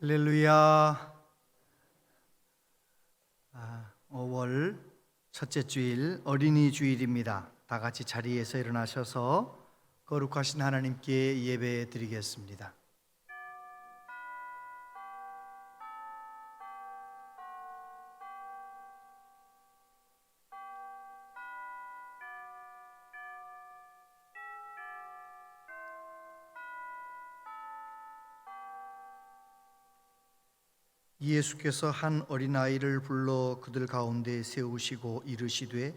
할렐루야. 5월 첫째 주일 어린이 주일입니다. 다 같이 자리에서 일어나셔서 거룩하신 하나님께 예배 드리겠습니다. 예수께서 한 어린아이를 불러 그들 가운데 세우시고 이르시되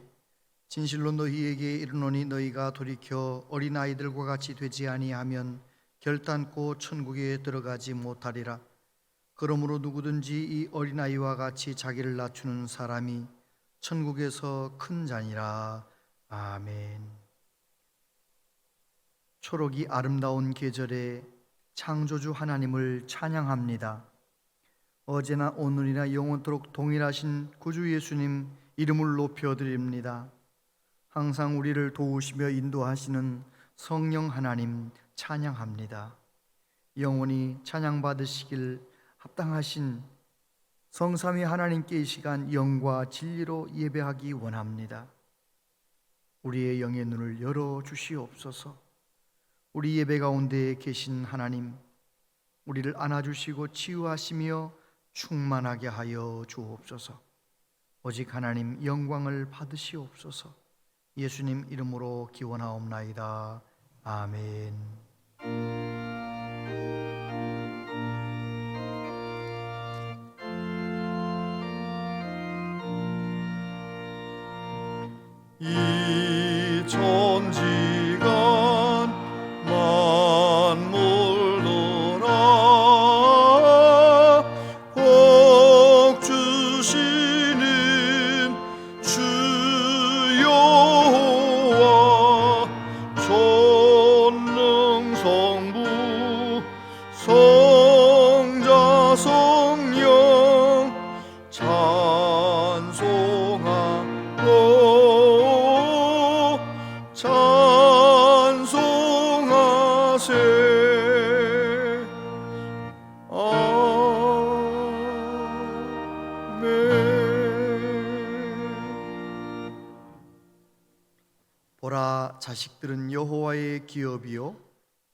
진실로 너희에게 이르노니 너희가 돌이켜 어린아이들과 같이 되지 아니하면 결단코 천국에 들어가지 못하리라. 그러므로 누구든지 이 어린아이와 같이 자기를 낮추는 사람이 천국에서 큰 자니라. 아멘. 초록이 아름다운 계절에 창조주 하나님을 찬양합니다. 어제나 오늘이나 영원토록 동일하신 구주 예수님 이름을 높여드립니다. 항상 우리를 도우시며 인도하시는 성령 하나님 찬양합니다. 영원히 찬양받으시길 합당하신 성삼위 하나님께 이 시간 영과 진리로 예배하기 원합니다. 우리의 영의 눈을 열어주시옵소서. 우리 예배 가운데 계신 하나님, 우리를 안아주시고 치유하시며 충만하게 하여 주옵소서. 오직 하나님 영광을 받으시옵소서. 예수님 이름으로 기원하옵나이다. 아멘. 이 천지가 보라, 자식들은 여호와의 기업이요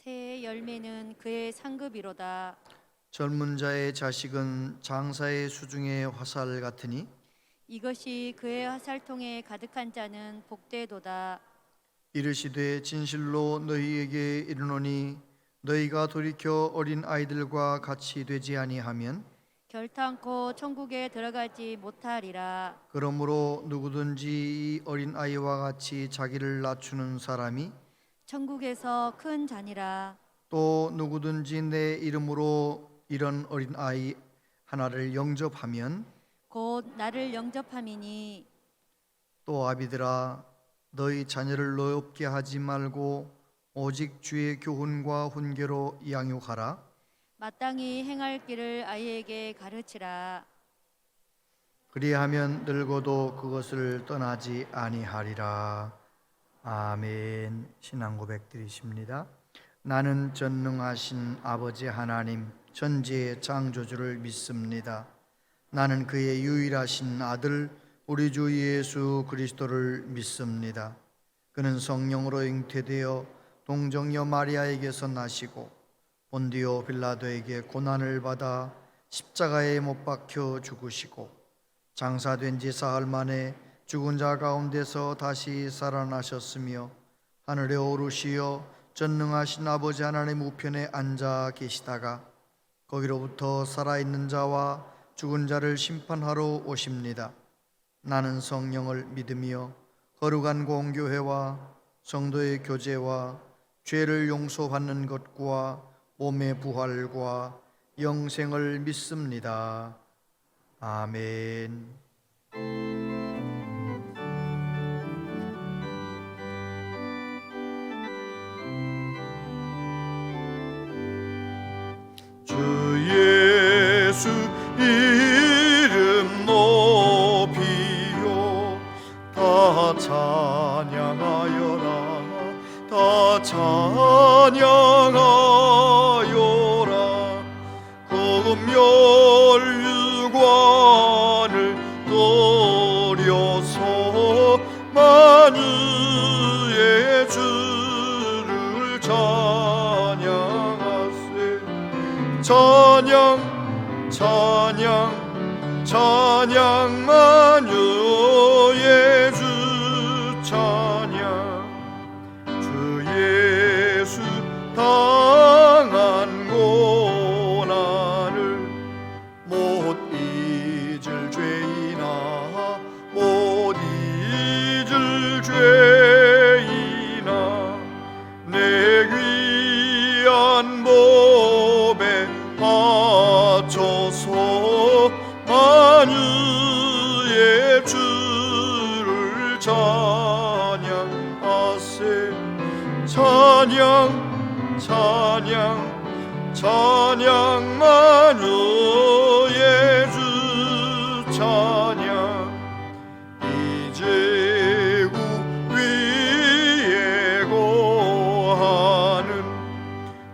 태의 열매는 그의 상급이로다. 젊은 자의 자식은 장사의 수중의 화살 같으니 이것이 그의 화살통에 가득한 자는 복되도다. 이르시되 진실로 너희에게 이르노니 너희가 돌이켜 어린 아이들과 같이 되지 아니하면 결탄코 천국에 들어가지 못하리라. 그러므로 누구든지 이 어린 아이와 같이 자기를 낮추는 사람이 천국에서 큰 자니라. 또 누구든지 내 이름으로 이런 어린 아이 하나를 영접하면 곧 나를 영접함이니 또 아비들아 너희 자녀를 노엽게 하지 말고 오직 주의 교훈과 훈계로 양육하라. 마땅히 행할 길을 아이에게 가르치라. 그리하면 늙어도 그것을 떠나지 아니하리라. 아멘. 신앙 고백 드리십니다. 나는 전능하신 아버지 하나님 전지의 창조주를 믿습니다. 나는 그의 유일하신 아들 우리 주 예수 그리스도를 믿습니다. 그는 성령으로 잉태되어 동정녀 마리아에게서 나시고 본디오 빌라도에게 고난을 받아 십자가에 못 박혀 죽으시고 장사된 지 사흘 만에 죽은 자 가운데서 다시 살아나셨으며 하늘에 오르시어 전능하신 아버지 하나님 우편에 앉아 계시다가 거기로부터 살아있는 자와 죽은 자를 심판하러 오십니다. 나는 성령을 믿으며 거룩한 공교회와 성도의 교제와 죄를 용서받는 것과 몸의 부활과 영생을 믿습니다. 아멘. 주 예수 이름 높이요 다 찬양하여라. 다 찬양하여라. 구금 찬양 찬양 찬양 만유의 주 찬양 주 예수 당한 고난을 못 잊을 죄이나 못 잊을 죄이나 내 귀한 몸에 바쳐서 만유의 주를 찬양하세 찬양 찬양 찬양 만유의 주 찬양 이제 위에 거하는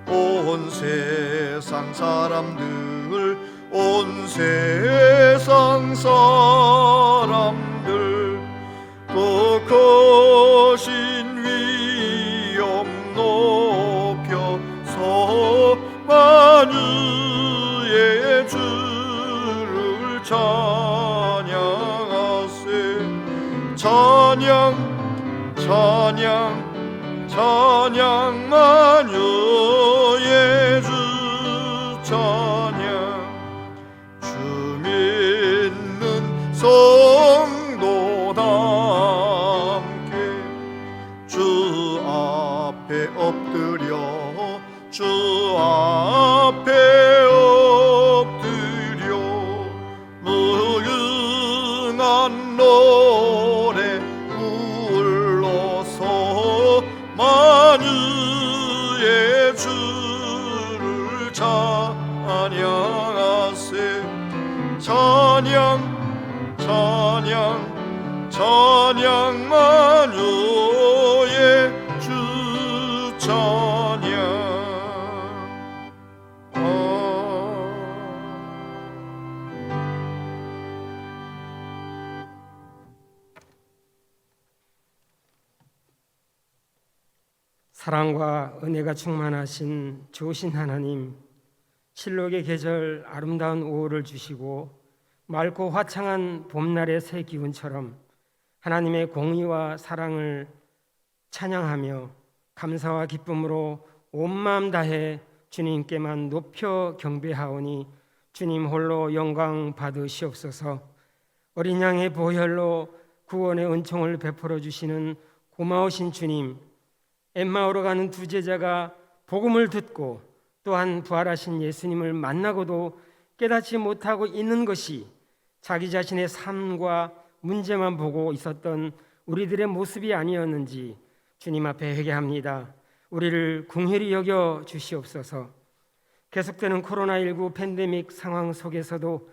온 세상 사람들 온 세상 사람들 또 거신 위엄 높여서 만유의 주를 찬양하세 찬양 찬양 찬양 만유의 주 찬양 주 믿는 성도다 함께 주 앞에 엎드려 주 앞에 엎드려 무궁한 노래 불러서 만유의 주를 찬양하세 찬양 찬양 찬양 만유의 주 찬양 사랑과 은혜가 충만하신 좋으신 하나님, 실록의 계절 아름다운 5월을 주시고 맑고 화창한 봄날의 새 기운처럼 하나님의 공의와 사랑을 찬양하며 감사와 기쁨으로 온 마음 다해 주님께만 높여 경배하오니 주님 홀로 영광 받으시옵소서. 어린 양의 보혈로 구원의 은총을 베풀어 주시는 고마우신 주님, 엠마오로 가는 두 제자가 복음을 듣고 또한 부활하신 예수님을 만나고도 깨닫지 못하고 있는 것이 자기 자신의 삶과 문제만 보고 있었던 우리들의 모습이 아니었는지 주님 앞에 회개합니다. 우리를 긍휼히 여겨 주시옵소서. 계속되는 코로나19 팬데믹 상황 속에서도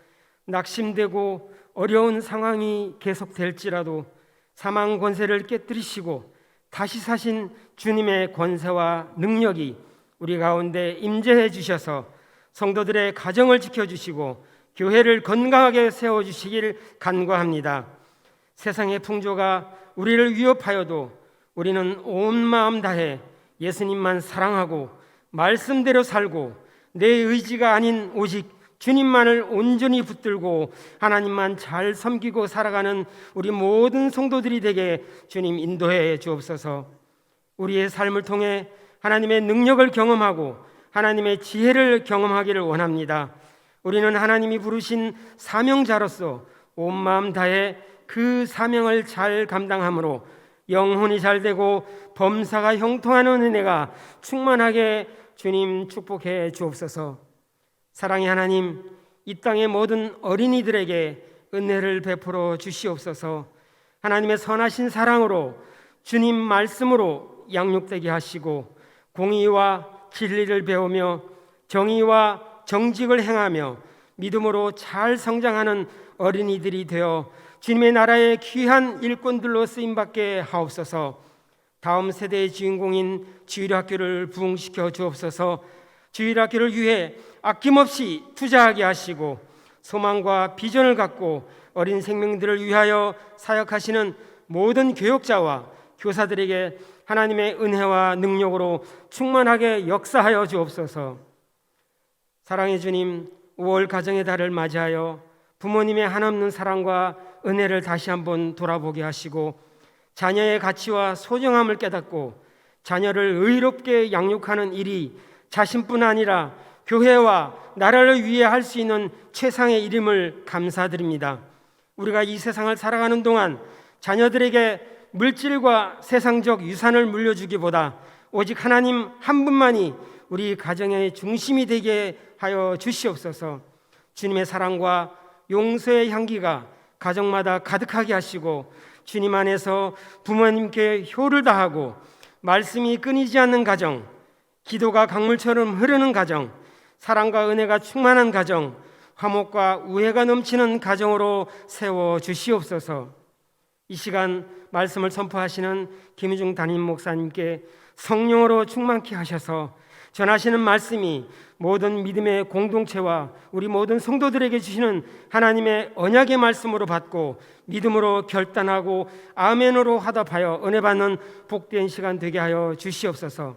낙심되고 어려운 상황이 계속될지라도 사망 권세를 깨뜨리시고 다시 사신 주님의 권세와 능력이 우리 가운데 임재해 주셔서 성도들의 가정을 지켜주시고 교회를 건강하게 세워주시길 간구합니다. 세상의 풍조가 우리를 위협하여도 우리는 온 마음 다해 예수님만 사랑하고 말씀대로 살고 내 의지가 아닌 오직 주님만을 온전히 붙들고 하나님만 잘 섬기고 살아가는 우리 모든 성도들이 되게 주님 인도해 주옵소서. 우리의 삶을 통해 하나님의 능력을 경험하고 하나님의 지혜를 경험하기를 원합니다. 우리는 하나님이 부르신 사명자로서 온 마음 다해 그 사명을 잘 감당함으로 영혼이 잘되고 범사가 형통하는 은혜가 충만하게 주님 축복해 주옵소서. 사랑의 하나님, 이 땅의 모든 어린이들에게 은혜를 베풀어 주시옵소서. 하나님의 선하신 사랑으로 주님 말씀으로 양육되게 하시고 공의와 진리를 배우며 정의와 정직을 행하며 믿음으로 잘 성장하는 어린이들이 되어 주님의 나라의 귀한 일꾼들로 쓰임받게 하옵소서. 다음 세대의 주인공인 주일학교를 부흥시켜 주옵소서. 주일학교를 위해 아낌없이 투자하게 하시고 소망과 비전을 갖고 어린 생명들을 위하여 사역하시는 모든 교육자와 교사들에게 하나님의 은혜와 능력으로 충만하게 역사하여 주옵소서. 사랑의 주님, 5월 가정의 달을 맞이하여 부모님의 한없는 사랑과 은혜를 다시 한번 돌아보게 하시고 자녀의 가치와 소중함을 깨닫고 자녀를 의롭게 양육하는 일이 자신뿐 아니라 교회와 나라를 위해 할 수 있는 최상의 일임을 감사드립니다. 우리가 이 세상을 살아가는 동안 자녀들에게 물질과 세상적 유산을 물려주기보다 오직 하나님 한 분만이 우리 가정의 중심이 되게 하여 주시옵소서. 주님의 사랑과 용서의 향기가 가정마다 가득하게 하시고 주님 안에서 부모님께 효를 다하고 말씀이 끊이지 않는 가정, 기도가 강물처럼 흐르는 가정, 사랑과 은혜가 충만한 가정, 화목과 우애가 넘치는 가정으로 세워 주시옵소서. 이 시간 말씀을 선포하시는 김희중 담임 목사님께 성령으로 충만케 하셔서 전하시는 말씀이 모든 믿음의 공동체와 우리 모든 성도들에게 주시는 하나님의 언약의 말씀으로 받고 믿음으로 결단하고 아멘으로 화답하여 은혜 받는 복된 시간 되게 하여 주시옵소서.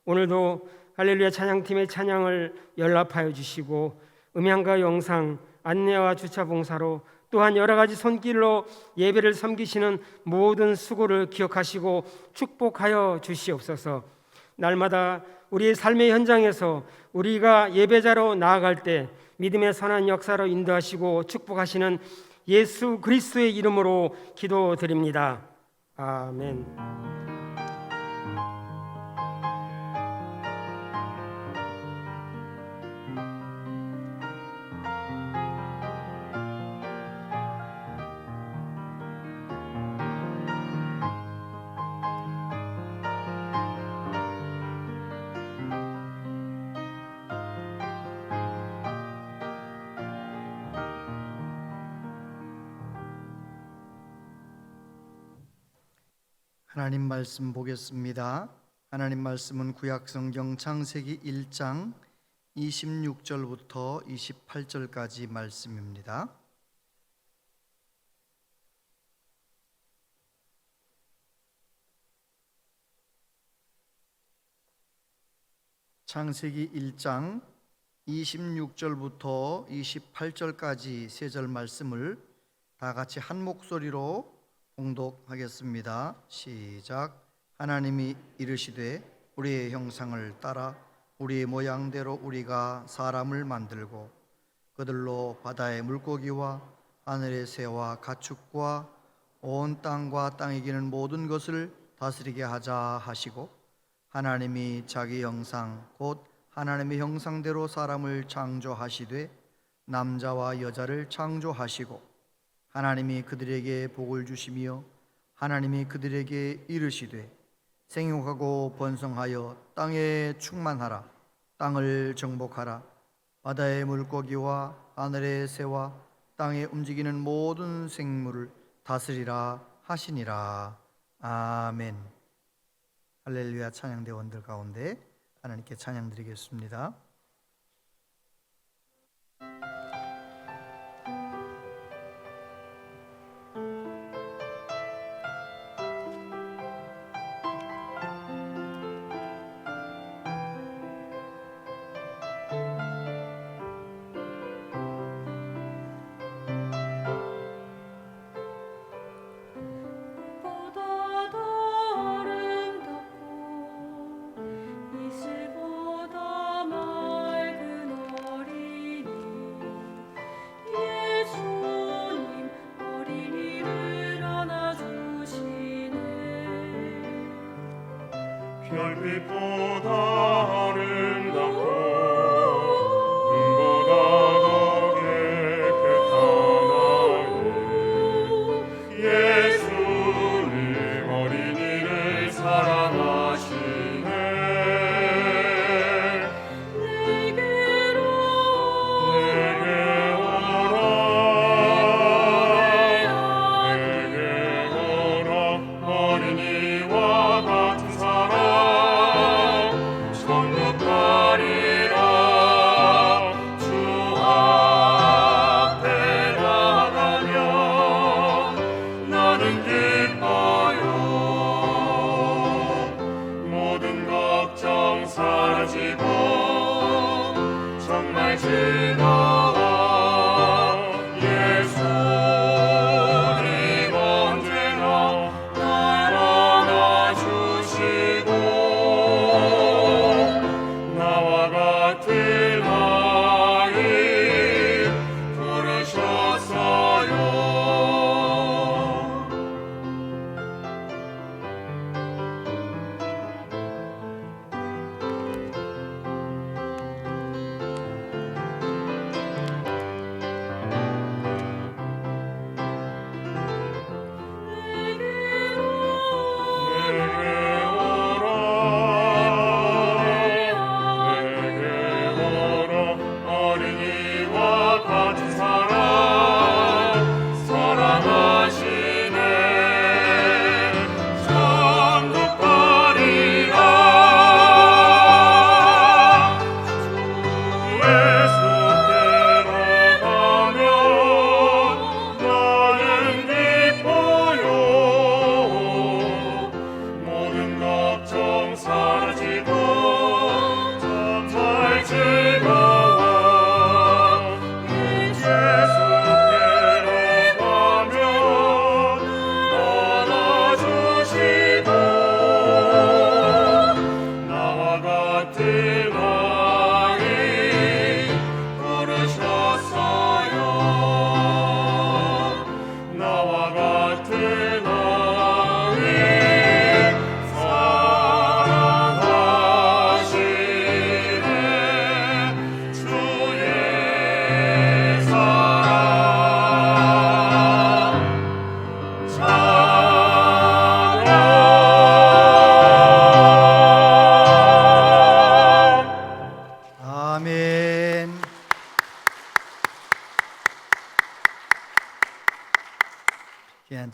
오늘도 할렐루야 찬양팀의 찬양을 연락하여 주시고 음향과 영상, 안내와 주차 봉사로 또한 여러 가지 손길로 예배를 섬기시는 모든 수고를 기억하시고 축복하여 주시옵소서. 날마다 우리의 삶의 현장에서 우리가 예배자로 나아갈 때 믿음의 선한 역사로 인도하시고 축복하시는 예수 그리스도의 이름으로 기도드립니다. 아멘. 하나님 말씀 보겠습니다. 하나님 말씀은 구약성경 창세기 1장 26절부터 28절까지 말씀입니다. 창세기 1장 26절부터 28절까지 세 절 말씀을 다 같이 한 목소리로 봉독하겠습니다. 시작. 하나님이 이르시되 우리의 형상을 따라 우리의 모양대로 우리가 사람을 만들고 그들로 바다의 물고기와 하늘의 새와 가축과 온 땅과 땅에 기는 모든 것을 다스리게 하자 하시고 하나님이 자기 형상 곧 하나님의 형상대로 사람을 창조하시되 남자와 여자를 창조하시고 하나님이 그들에게 복을 주시며 하나님이 그들에게 이르시되 생육하고 번성하여 땅에 충만하라. 땅을 정복하라. 바다의 물고기와 하늘의 새와 땅에 움직이는 모든 생물을 다스리라 하시니라. 아멘. 할렐루야 찬양대원들 가운데 하나님께 찬양드리겠습니다. 별빛보다 아름답고 눈보다 더 깨끗한 아이 예수님 어린이를 사랑하시네. 내게 오라 어린이와 같은 사랑 천국 가리라. 주 앞에 나가면 나는 기뻐요. 모든 걱정 사라지고 정말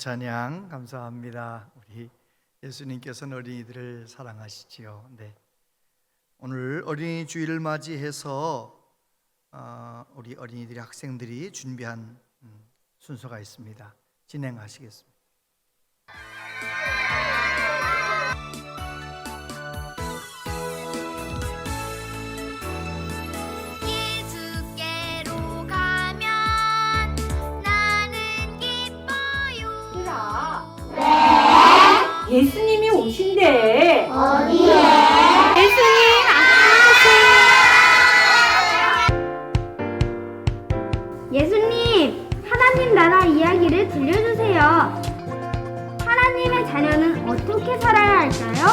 찬양 감사합니다. 우리 예수님께서는 어린이들을 사랑하시지요. 네. 오늘 어린이 주일을 맞이해서 우리 어린이들이 학생들이 준비한 순서가 있습니다. 진행하시겠습니다. 예수께로 가면 나는 기뻐요. 예수님이 오신대. 예수님 예수님, 하나님 나라 이야기를 들려주세요. 하나님의 자녀는 어떻게 살아야 할까요?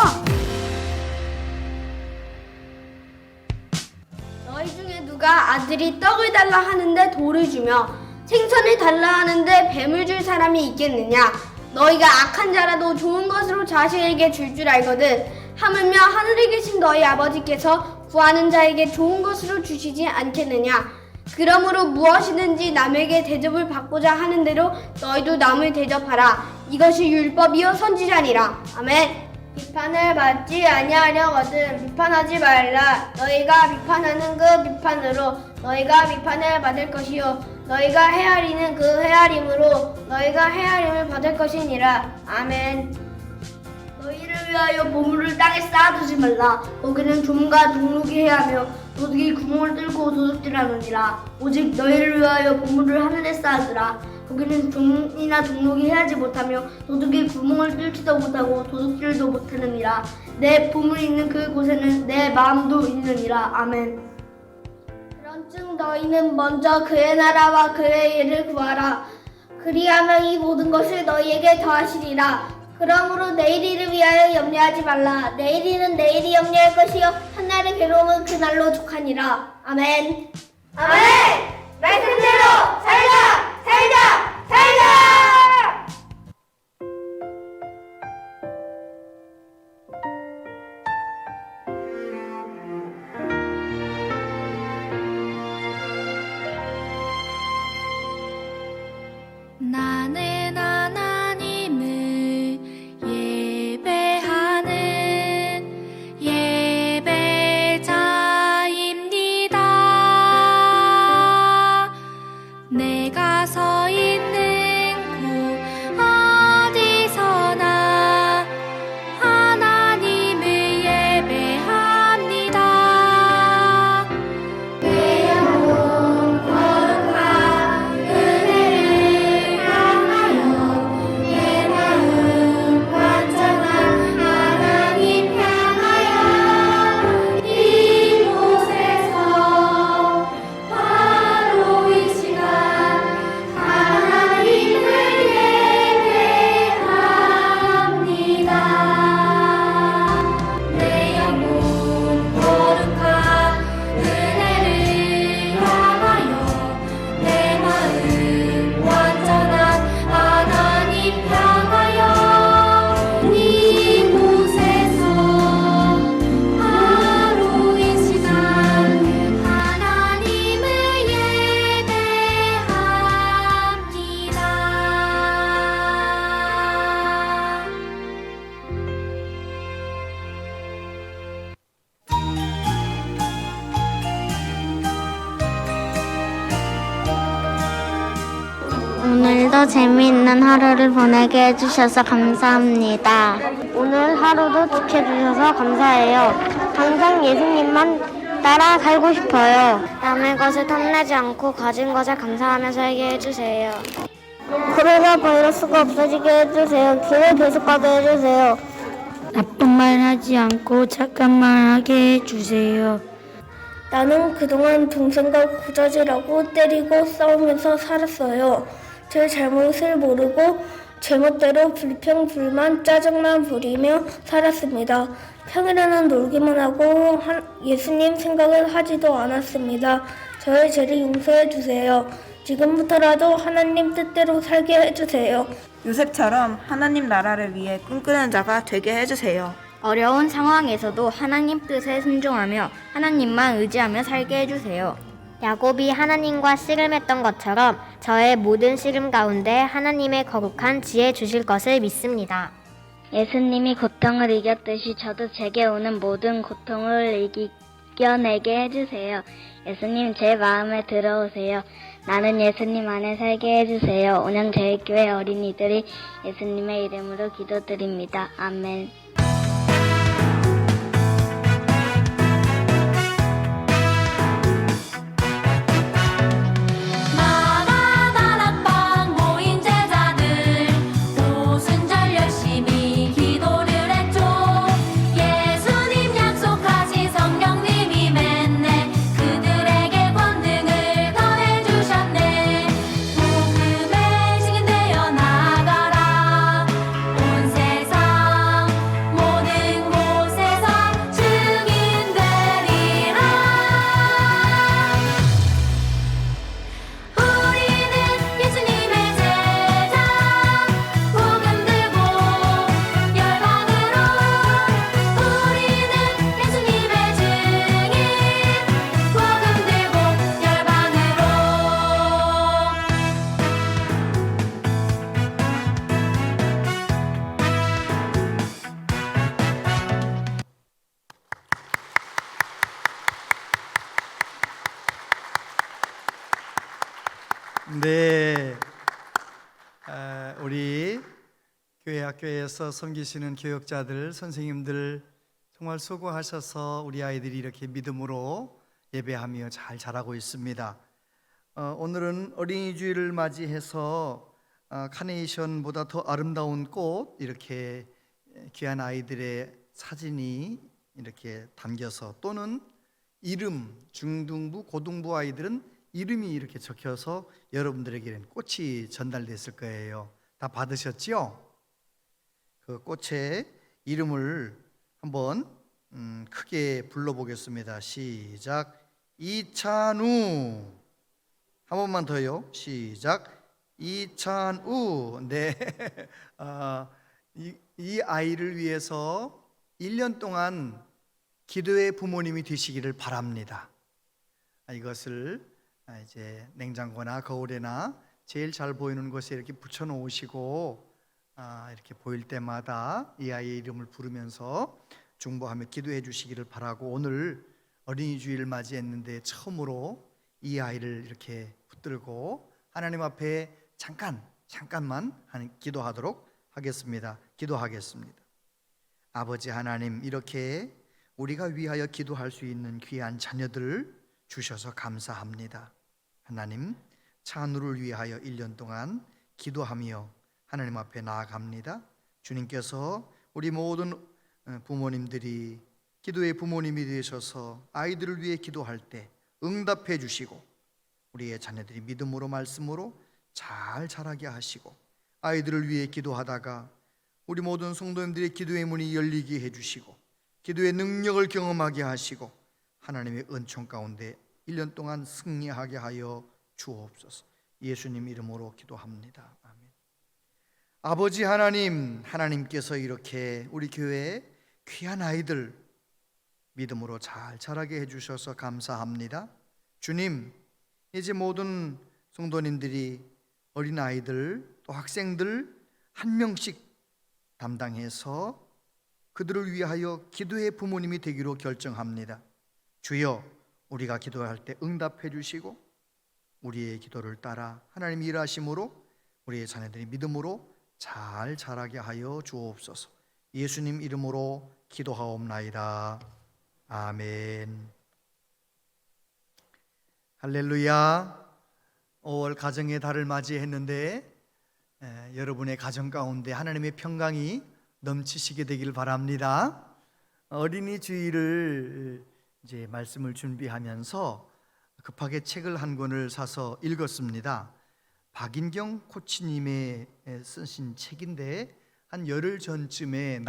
너희 중에 누가 아들이 떡을 달라 하는데 돌을 주며 생선을 달라 하는데 뱀을 줄 사람이 있겠느냐? 너희가 악한 자라도 좋은 것으로 자식에게 줄 줄 알거든. 하물며 하늘에 계신 너희 아버지께서 구하는 자에게 좋은 것으로 주시지 않겠느냐? 그러므로 무엇이든지 남에게 대접을 받고자 하는 대로 너희도 남을 대접하라. 이것이 율법이요 선지자니라. 아멘. 비판을 받지 아니하려거든 비판하지 말라. 너희가 비판하는 그 비판으로 너희가 비판을 받을 것이요 너희가 헤아리는 그 헤아림으로 너희가 헤아림을 받을 것이니라. 아멘. 너희를 위하여 보물을 땅에 쌓아두지 말라. 거기는 좀과 동록이 해하며 도둑이 구멍을 뚫고 도둑질하느니라. 오직 너희를 위하여 보물을 하늘에 쌓아두라. 거기는 종이나 동록이 해하지 못하며 도둑이 구멍을 뚫지도 못하고 도둑질도 못하느니라. 내 보물이 있는 그곳에는 내 마음도 있느니라. 아멘. 그런즉 너희는 먼저 그의 나라와 그의 일을 구하라. 그리하면 이 모든 것을 너희에게 더하시리라. 그러므로 내일을 위하여 염려하지 말라. 내일은 내일이 염려할 것이요 한날의 괴로움은 그날로 족하니라. 아멘. 아멘. 말씀대로 살자. 살자. 살자. 나는 하나님을 예배하는 예배자입니다. 내가 서 있는 곳 어디서나 하나님을 예배합니다. 내 영혼 거룩한 은혜를 향하여 내 마음 완전한 하나님 향하여 이곳에서 바로 이 시간 하나님을 예배합니다. 내 영혼 거룩한 은혜를 향하여 내 마음 완전한 하나님 향하여 이곳에서 바로 이 시간 하나님을 예배합니다. 오늘도 재미있는 하루를 보내게 해주셔서 감사합니다. 오늘 하루도 지켜주셔서 감사해요. 항상 예수님만 따라 살고 싶어요. 남의 것을 탐내지 않고 가진 것에 감사하며 살게 해주세요. 코로나 바이러스가 없어지게 해주세요. 길을 계속 가게 해주세요. 나쁜 말 하지 않고 착한 말 하게 해주세요. 나는 그동안 동생과 구저질하고 때리고 싸우면서 살았어요. 제 잘못을 모르고 제멋대로 불평, 불만, 짜증만 부리며 살았습니다. 평일에는 놀기만 하고 예수님 생각을 하지도 않았습니다. 저의 죄를 용서해 주세요. 지금부터라도 하나님 뜻대로 살게 해주세요. 요셉처럼 하나님 나라를 위해 꿈꾸는 자가 되게 해주세요. 어려운 상황에서도 하나님 뜻에 순종하며 하나님만 의지하며 살게 해주세요. 야곱이 하나님과 씨름했던 것처럼 저의 모든 씨름 가운데 하나님의 거룩한 지혜 주실 것을 믿습니다. 예수님이 고통을 이겼듯이 저도 제게 오는 모든 고통을 이겨내게 해주세요. 예수님 제 마음에 들어오세요. 나는 예수님 안에 살게 해주세요. 오늘 저희 교회 어린이들이 예수님의 이름으로 기도드립니다. 아멘. 나라 다락방 모인 제자들 오순절 열심히 기도를 했죠. 예수님 약속하신 성령님이 맺네. 그들에게 권능을 더해주셨네. 복음의 증인되어 나가라. 온 세상 모든 곳에서 증인되리라. 우리는 예수님의 제자 복음 들고 열방으로 우리는 예수님의 증인 복음 들고 열방으로. 네, 우리 교회 학교에서 섬기시는 교역자들, 선생님들 정말 수고하셔서 우리 아이들이 이렇게 믿음으로 예배하며 잘 자라고 있습니다. 오늘은 어린이 주일을 맞이해서 카네이션보다 더 아름다운 꽃, 이렇게 귀한 아이들의 사진이 이렇게 담겨서, 또는 이름, 중등부, 고등부 아이들은 이름이 이렇게 적혀서 여러분들에게는 꽃이 전달됐을 거예요. 다 받으셨죠? 그 꽃의 이름을 한번 크게 불러보겠습니다. 시작. 이찬우. 한 번만 더요. 시작. 이찬우. 네. 이 아이를 위해서 1년 동안 기도의 부모님이 되시기를 바랍니다. 이것을 이제 냉장고나 거울에나 제일 잘 보이는 곳에 이렇게 붙여 놓으시고, 이렇게 보일 때마다 이 아이의 이름을 부르면서 중보하며 기도해 주시기를 바라고, 오늘 어린이 주일을 맞이했는데 처음으로 이 아이를 이렇게 붙들고 하나님 앞에 잠깐만 기도하도록 하겠습니다. 기도하겠습니다. 아버지 하나님, 이렇게 우리가 위하여 기도할 수 있는 귀한 자녀들을 주셔서 감사합니다. 하나님, 찬우를 위하여 1년 동안 기도하며 하나님 앞에 나아갑니다. 주님께서 우리 모든 부모님들이 기도의 부모님이 되셔서 아이들을 위해 기도할 때 응답해 주시고, 우리의 자녀들이 믿음으로 말씀으로 잘 자라게 하시고, 아이들을 위해 기도하다가 우리 모든 성도님들의 기도의 문이 열리게 해주시고, 기도의 능력을 경험하게 하시고, 하나님의 은총 가운데 1년 동안 승리하게 하여 주옵소서. 예수님 이름으로 기도합니다. 아멘. 아버지 하나님, 하나님께서 이렇게 우리 교회에 귀한 아이들 믿음으로 잘 자라게 해주셔서 감사합니다. 주님, 이제 모든 성도님들이 어린아이들 또 학생들 한 명씩 담당해서 그들을 위하여 기도의 부모님이 되기로 결정합니다. 주여, 우리가 기도할 때 응답해 주시고 우리의 기도를 따라 하나님 일하심으로 우리의 자녀들이 믿음으로 잘 자라게 하여 주옵소서. 예수님 이름으로 기도하옵나이다. 아멘. 할렐루야. 5월 가정의 달을 맞이했는데 여러분의 가정 가운데 하나님의 평강이 넘치시게 되길 바랍니다. 어린이 주일을 이제 말씀을 준비하면서 급하게 책을 한 권을 사서 읽었습니다. 박인경 코치님의 쓰신 책인데 한 열흘 전쯤에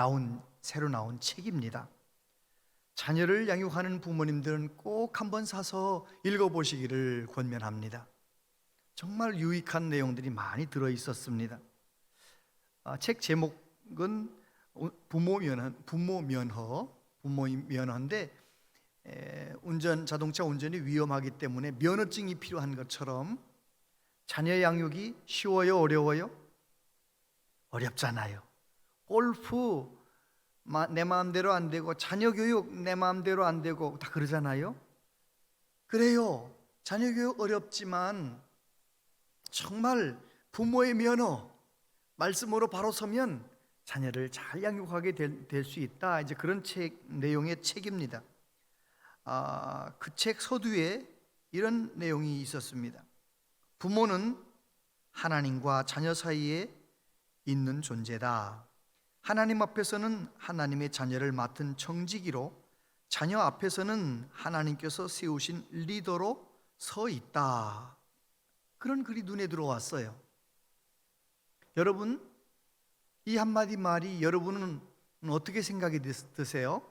새로 나온 책입니다. 자녀를 양육하는 부모님들은 꼭 한번 사서 읽어보시기를 권면합니다. 정말 유익한 내용들이 많이 들어 있었습니다. 책 제목은 부모 면허인데 자동차 운전이 위험하기 때문에 면허증이 필요한 것처럼 자녀 양육이 쉬워요, 어려워요? 어렵잖아요. 골프 내 마음대로 안 되고, 자녀 교육 내 마음대로 안 되고, 다 그러잖아요. 그래요. 자녀 교육 어렵지만 정말 부모의 면허, 말씀으로 바로 서면 자녀를 잘 양육하게 될 수 있다. 이제 그런 내용의 책입니다. 그 책 서두에 이런 내용이 있었습니다. 부모는 하나님과 자녀 사이에 있는 존재다. 하나님 앞에서는 하나님의 자녀를 맡은 청지기로, 자녀 앞에서는 하나님께서 세우신 리더로 서 있다. 그런 글이 눈에 들어왔어요. 여러분, 이 한마디 말이 여러분은 어떻게 생각이 드세요?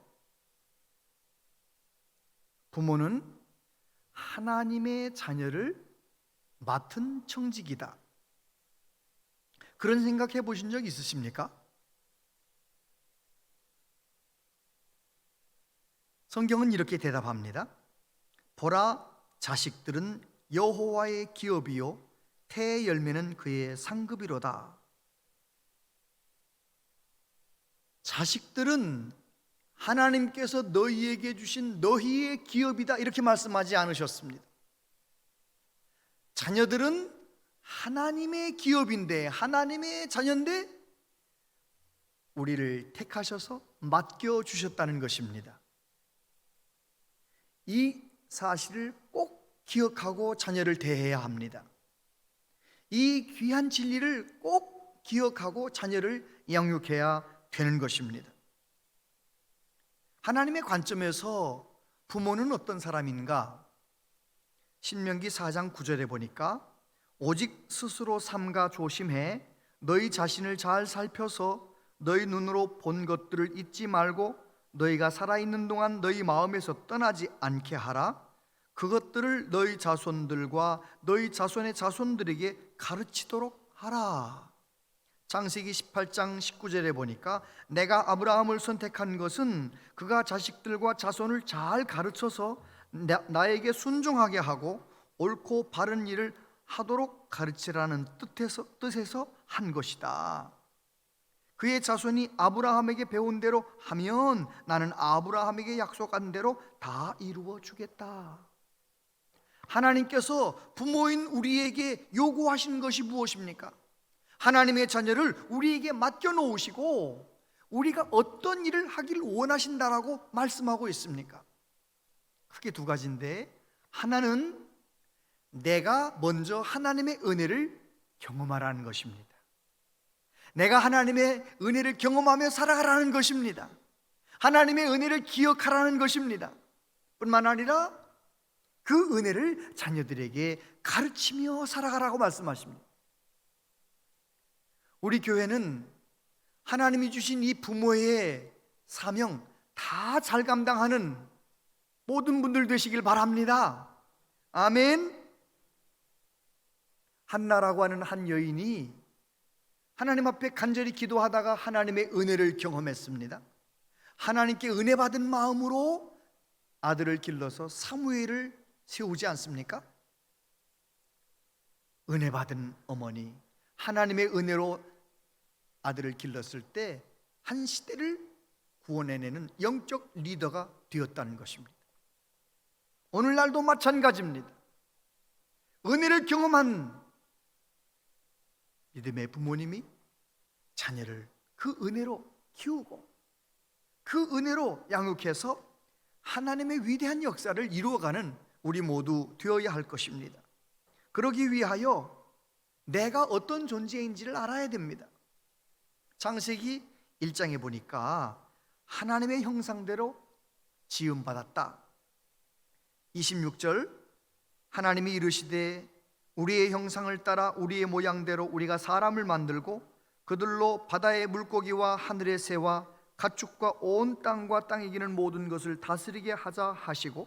부모는 하나님의 자녀를 맡은 청지기다. 그런 생각해 보신 적 있으십니까? 성경은 이렇게 대답합니다. 보라, 자식들은 여호와의 기업이요 태의 열매는 그의 상급이로다. 자식들은 하나님께서 너희에게 주신 너희의 기업이다, 이렇게 말씀하지 않으셨습니다. 자녀들은 하나님의 기업인데, 하나님의 자녀인데 우리를 택하셔서 맡겨주셨다는 것입니다. 이 사실을 꼭 기억하고 자녀를 대해야 합니다. 이 귀한 진리를 꼭 기억하고 자녀를 양육해야 되는 것입니다. 하나님의 관점에서 부모는 어떤 사람인가? 신명기 4장 9절에 보니까 오직 스스로 삼가 조심해 너희 자신을 잘 살펴서 너희 눈으로 본 것들을 잊지 말고 너희가 살아있는 동안 너희 마음에서 떠나지 않게 하라. 그것들을 너희 자손들과 너희 자손의 자손들에게 가르치도록 하라. 창세기 18장 19절에 보니까 내가 아브라함을 선택한 것은 그가 자식들과 자손을 잘 가르쳐서 나에게 순종하게 하고 옳고 바른 일을 하도록 가르치라는 뜻에서 한 것이다. 그의 자손이 아브라함에게 배운 대로 하면 나는 아브라함에게 약속한 대로 다 이루어 주겠다. 하나님께서 부모인 우리에게 요구하신 것이 무엇입니까? 하나님의 자녀를 우리에게 맡겨 놓으시고 우리가 어떤 일을 하기를 원하신다라고 말씀하고 있습니까? 크게 두 가지인데, 하나는 내가 먼저 하나님의 은혜를 경험하라는 것입니다. 내가 하나님의 은혜를 경험하며 살아가라는 것입니다. 하나님의 은혜를 기억하라는 것입니다. 뿐만 아니라 그 은혜를 자녀들에게 가르치며 살아가라고 말씀하십니다. 우리 교회는 하나님이 주신 이 부모의 사명 다 잘 감당하는 모든 분들 되시길 바랍니다. 아멘. 한나라고 하는 한 여인이 하나님 앞에 간절히 기도하다가 하나님의 은혜를 경험했습니다. 하나님께 은혜 받은 마음으로 아들을 길러서 사무엘을 세우지 않습니까? 은혜 받은 어머니, 하나님의 은혜로 아들을 길렀을 때 한 시대를 구원해내는 영적 리더가 되었다는 것입니다. 오늘날도 마찬가지입니다. 은혜를 경험한 믿음의 부모님이 자녀를 그 은혜로 키우고 그 은혜로 양육해서 하나님의 위대한 역사를 이루어가는 우리 모두 되어야 할 것입니다. 그러기 위하여 내가 어떤 존재인지를 알아야 됩니다. 창세기 1장에 보니까 하나님의 형상대로 지음받았다. 26절 하나님이 이르시되 우리의 형상을 따라 우리의 모양대로 우리가 사람을 만들고 그들로 바다의 물고기와 하늘의 새와 가축과 온 땅과 땅에 기는 모든 것을 다스리게 하자 하시고,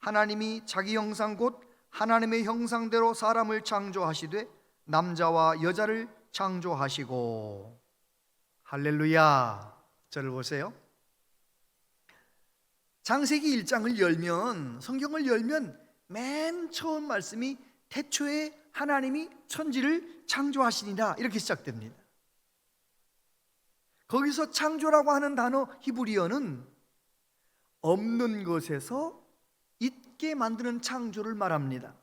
하나님이 자기 형상 곧 하나님의 형상대로 사람을 창조하시되 남자와 여자를 창조하시고. 할렐루야. 저를 보세요. 창세기 1장을 열면, 성경을 열면 맨 처음 말씀이 태초에 하나님이 천지를 창조하시니라 이렇게 시작됩니다. 거기서 창조라고 하는 단어 히브리어는 없는 것에서 있게 만드는 창조를 말합니다.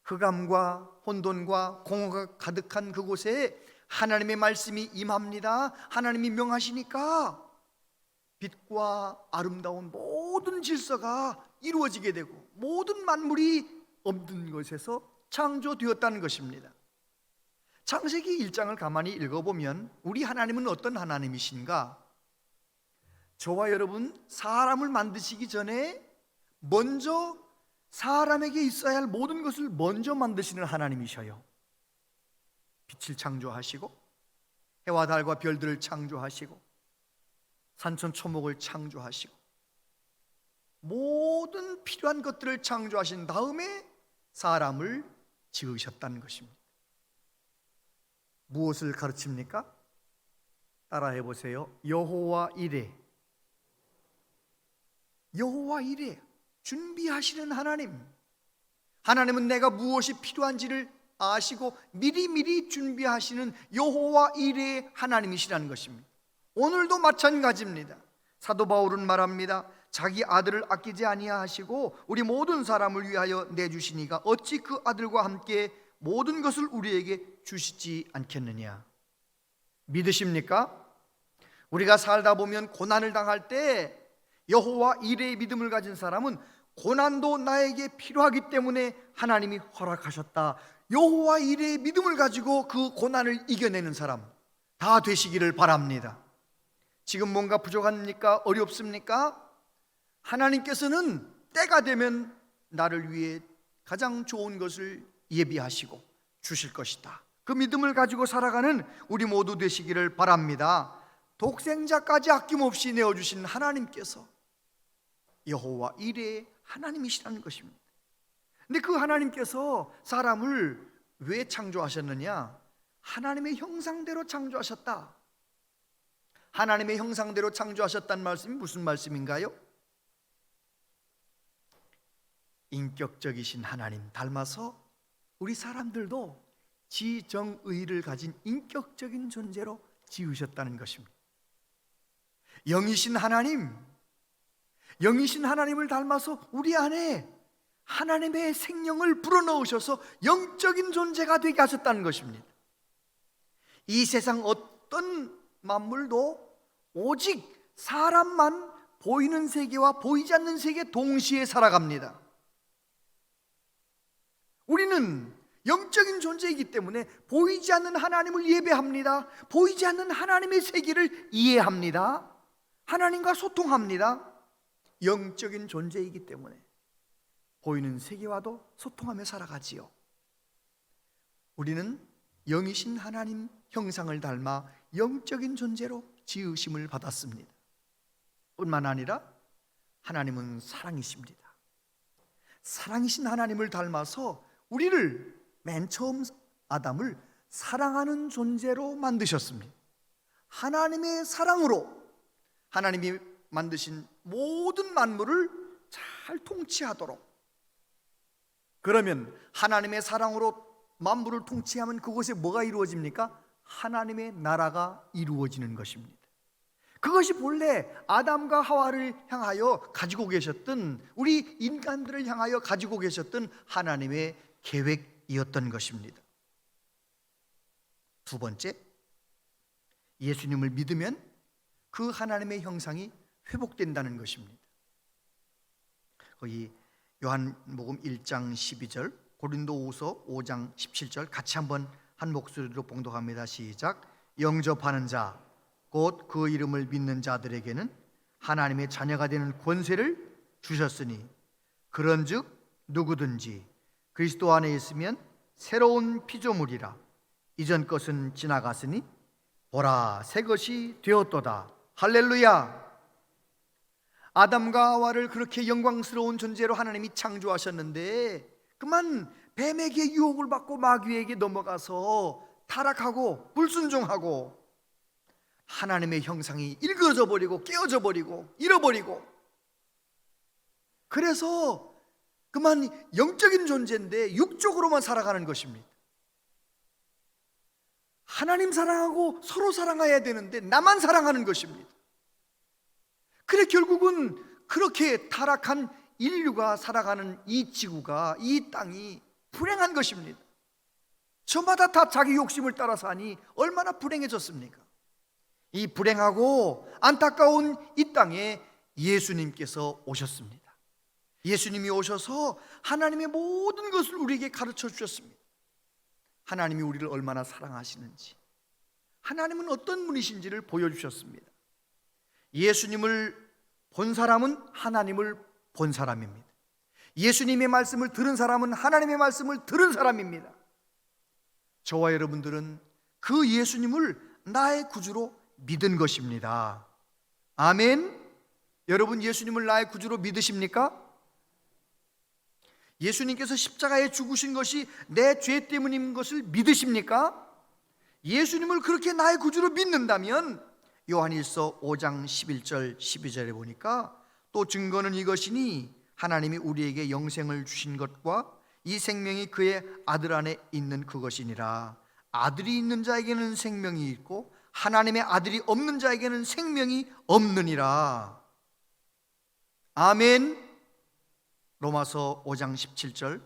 흑암과 혼돈과 공허가 가득한 그곳에 하나님의 말씀이 임합니다. 하나님이 명하시니까 빛과 아름다운 모든 질서가 이루어지게 되고 모든 만물이 없는 것에서 창조되었다는 것입니다. 창세기 1장을 가만히 읽어보면 우리 하나님은 어떤 하나님이신가? 저와 여러분, 사람을 만드시기 전에 먼저 사람에게 있어야 할 모든 것을 먼저 만드시는 하나님이셔요. 빛을 창조하시고 해와 달과 별들을 창조하시고 산천 초목을 창조하시고 모든 필요한 것들을 창조하신 다음에 사람을 지으셨다는 것입니다. 무엇을 가르칩니까? 따라해 보세요. 여호와 이레. 여호와 이레. 준비하시는 하나님. 하나님은 내가 무엇이 필요한지를 아시고 미리미리 준비하시는 여호와 이레의 하나님이시라는 것입니다. 오늘도 마찬가지입니다. 사도 바울은 말합니다. 자기 아들을 아끼지 아니하시고 우리 모든 사람을 위하여 내주시니가 어찌 그 아들과 함께 모든 것을 우리에게 주시지 않겠느냐. 믿으십니까? 우리가 살다 보면 고난을 당할 때 여호와 이레의 믿음을 가진 사람은 고난도 나에게 필요하기 때문에 하나님이 허락하셨다. 여호와 이레의 믿음을 가지고 그 고난을 이겨내는 사람 다 되시기를 바랍니다. 지금 뭔가 부족합니까? 어렵습니까? 하나님께서는 때가 되면 나를 위해 가장 좋은 것을 예비하시고 주실 것이다. 그 믿음을 가지고 살아가는 우리 모두 되시기를 바랍니다. 독생자까지 아낌없이 내어주신 하나님께서 여호와 이레의 하나님이시라는 것입니다. 근데 그 하나님께서 사람을 왜 창조하셨느냐? 하나님의 형상대로 창조하셨다. 하나님의 형상대로 창조하셨다는 말씀이 무슨 말씀인가요? 인격적이신 하나님 닮아서 우리 사람들도 지정의를 가진 인격적인 존재로 지으셨다는 것입니다. 영이신 하나님, 영이신 하나님을 닮아서 우리 안에 하나님의 생명을 불어넣으셔서 영적인 존재가 되게 하셨다는 것입니다. 이 세상 어떤 만물도 오직 사람만 보이는 세계와 보이지 않는 세계 동시에 살아갑니다. 우리는 영적인 존재이기 때문에 보이지 않는 하나님을 예배합니다. 보이지 않는 하나님의 세계를 이해합니다. 하나님과 소통합니다. 영적인 존재이기 때문에 보이는 세계와도 소통하며 살아가지요. 우리는 영이신 하나님 형상을 닮아 영적인 존재로 지으심을 받았습니다. 뿐만 아니라 하나님은 사랑이십니다. 사랑이신 하나님을 닮아서 우리를 맨 처음 아담을 사랑하는 존재로 만드셨습니다. 하나님의 사랑으로 하나님이 만드신 모든 만물을 잘 통치하도록. 그러면 하나님의 사랑으로 만물을 통치하면 그곳에 뭐가 이루어집니까? 하나님의 나라가 이루어지는 것입니다. 그것이 본래 아담과 하와를 향하여 가지고 계셨던, 우리 인간들을 향하여 가지고 계셨던 하나님의 계획이었던 것입니다. 두 번째, 예수님을 믿으면 그 하나님의 형상이 회복된다는 것입니다. 거기 요한복음 1장 12절, 고린도후서 5장 17절 같이 한번 한 목소리로 봉독합니다. 시작. 영접하는 자, 곧 그 이름을 믿는 자들에게는 하나님의 자녀가 되는 권세를 주셨으니 그런즉 누구든지 그리스도 안에 있으면 새로운 피조물이라. 이전 것은 지나갔으니 보라 새 것이 되었도다. 할렐루야. 아담과 하와를 그렇게 영광스러운 존재로 하나님이 창조하셨는데 그만 뱀에게 유혹을 받고 마귀에게 넘어가서 타락하고 불순종하고 하나님의 형상이 일그러져 버리고 깨어져 버리고 잃어버리고 그래서 그만 영적인 존재인데 육적으로만 살아가는 것입니다. 하나님 사랑하고 서로 사랑해야 되는데 나만 사랑하는 것입니다. 그래 결국은 그렇게 타락한 인류가 살아가는 이 지구가, 이 땅이 불행한 것입니다. 저마다 다 자기 욕심을 따라 사니 얼마나 불행해졌습니까? 이 불행하고 안타까운 이 땅에 예수님께서 오셨습니다. 예수님이 오셔서 하나님의 모든 것을 우리에게 가르쳐 주셨습니다. 하나님이 우리를 얼마나 사랑하시는지, 하나님은 어떤 분이신지를 보여주셨습니다. 예수님을 본 사람은 하나님을 본 사람입니다. 예수님의 말씀을 들은 사람은 하나님의 말씀을 들은 사람입니다. 저와 여러분들은 그 예수님을 나의 구주로 믿은 것입니다. 아멘. 여러분 예수님을 나의 구주로 믿으십니까? 예수님께서 십자가에 죽으신 것이 내 죄 때문인 것을 믿으십니까? 예수님을 그렇게 나의 구주로 믿는다면 요한일서 5장 11절 12절에 보니까 또 증거는 이것이니 하나님이 우리에게 영생을 주신 것과 이 생명이 그의 아들 안에 있는 그것이니라. 아들이 있는 자에게는 생명이 있고 하나님의 아들이 없는 자에게는 생명이 없느니라. 아멘. 로마서 5장 17절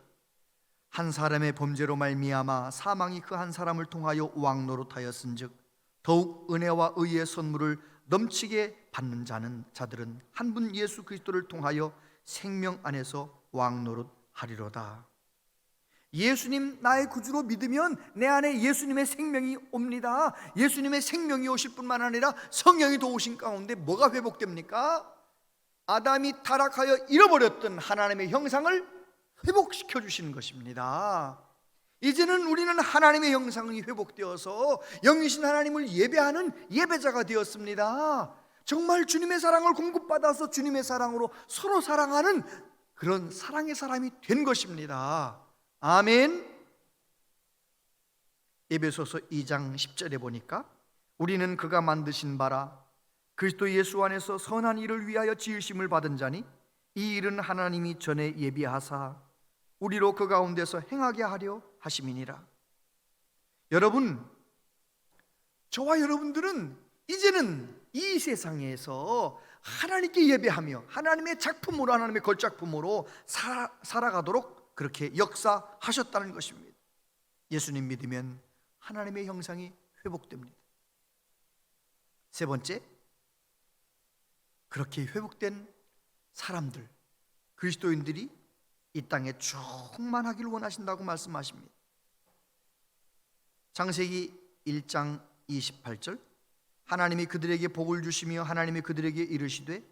한 사람의 범죄로 말미암아 사망이 그 한 사람을 통하여 왕노릇하였은즉 더욱 은혜와 의의 선물을 넘치게 받는 자들은 한 분 예수 그리스도를 통하여 생명 안에서 왕노릇하리로다. 예수님 나의 구주로 믿으면 내 안에 예수님의 생명이 옵니다. 예수님의 생명이 오실 뿐만 아니라 성령이 더 오신 가운데 뭐가 회복됩니까? 아담이 타락하여 잃어버렸던 하나님의 형상을 회복시켜 주시는 것입니다. 이제는 우리는 하나님의 형상이 회복되어서 영이신 하나님을 예배하는 예배자가 되었습니다. 정말 주님의 사랑을 공급받아서 주님의 사랑으로 서로 사랑하는 그런 사랑의 사람이 된 것입니다. 아멘. 에베소서 2장 10절에 보니까 우리는 그가 만드신 바라 그리스도 예수 안에서 선한 일을 위하여 지으심을 받은 자니 이 일은 하나님이 전에 예비하사 우리로 그 가운데서 행하게 하려 하심이니라. 여러분, 저와 여러분들은 이제는 이 세상에서 하나님께 예배하며 하나님의 작품으로, 하나님의 걸작품으로 살아가도록 그렇게 역사하셨다는 것입니다. 예수님 믿으면 하나님의 형상이 회복됩니다. 세 번째, 그렇게 회복된 사람들, 그리스도인들이 이 땅에 충만하기를 원하신다고 말씀하십니다. 창세기 1장 28절 하나님이 그들에게 복을 주시며 하나님이 그들에게 이르시되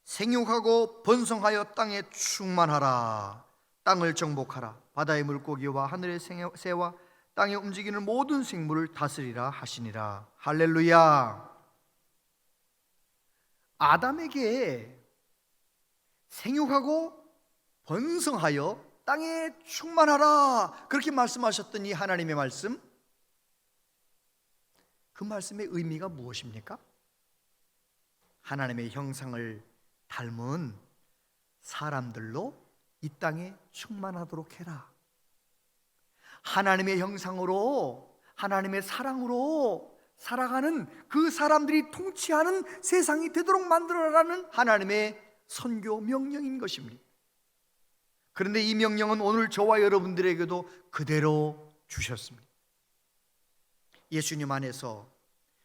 생육하고 번성하여 땅에 충만하라. 땅을 정복하라. 바다의 물고기와 하늘의 새와 땅에 움직이는 모든 생물을 다스리라 하시니라. 할렐루야. 아담에게 생육하고 번성하여 땅에 충만하라 그렇게 말씀하셨던 이 하나님의 말씀, 그 말씀의 의미가 무엇입니까? 하나님의 형상을 닮은 사람들로 이 땅에 충만하도록 해라. 하나님의 형상으로, 하나님의 사랑으로 살아가는 그 사람들이 통치하는 세상이 되도록 만들어라는 하나님의 선교 명령인 것입니다. 그런데 이 명령은 오늘 저와 여러분들에게도 그대로 주셨습니다. 예수님 안에서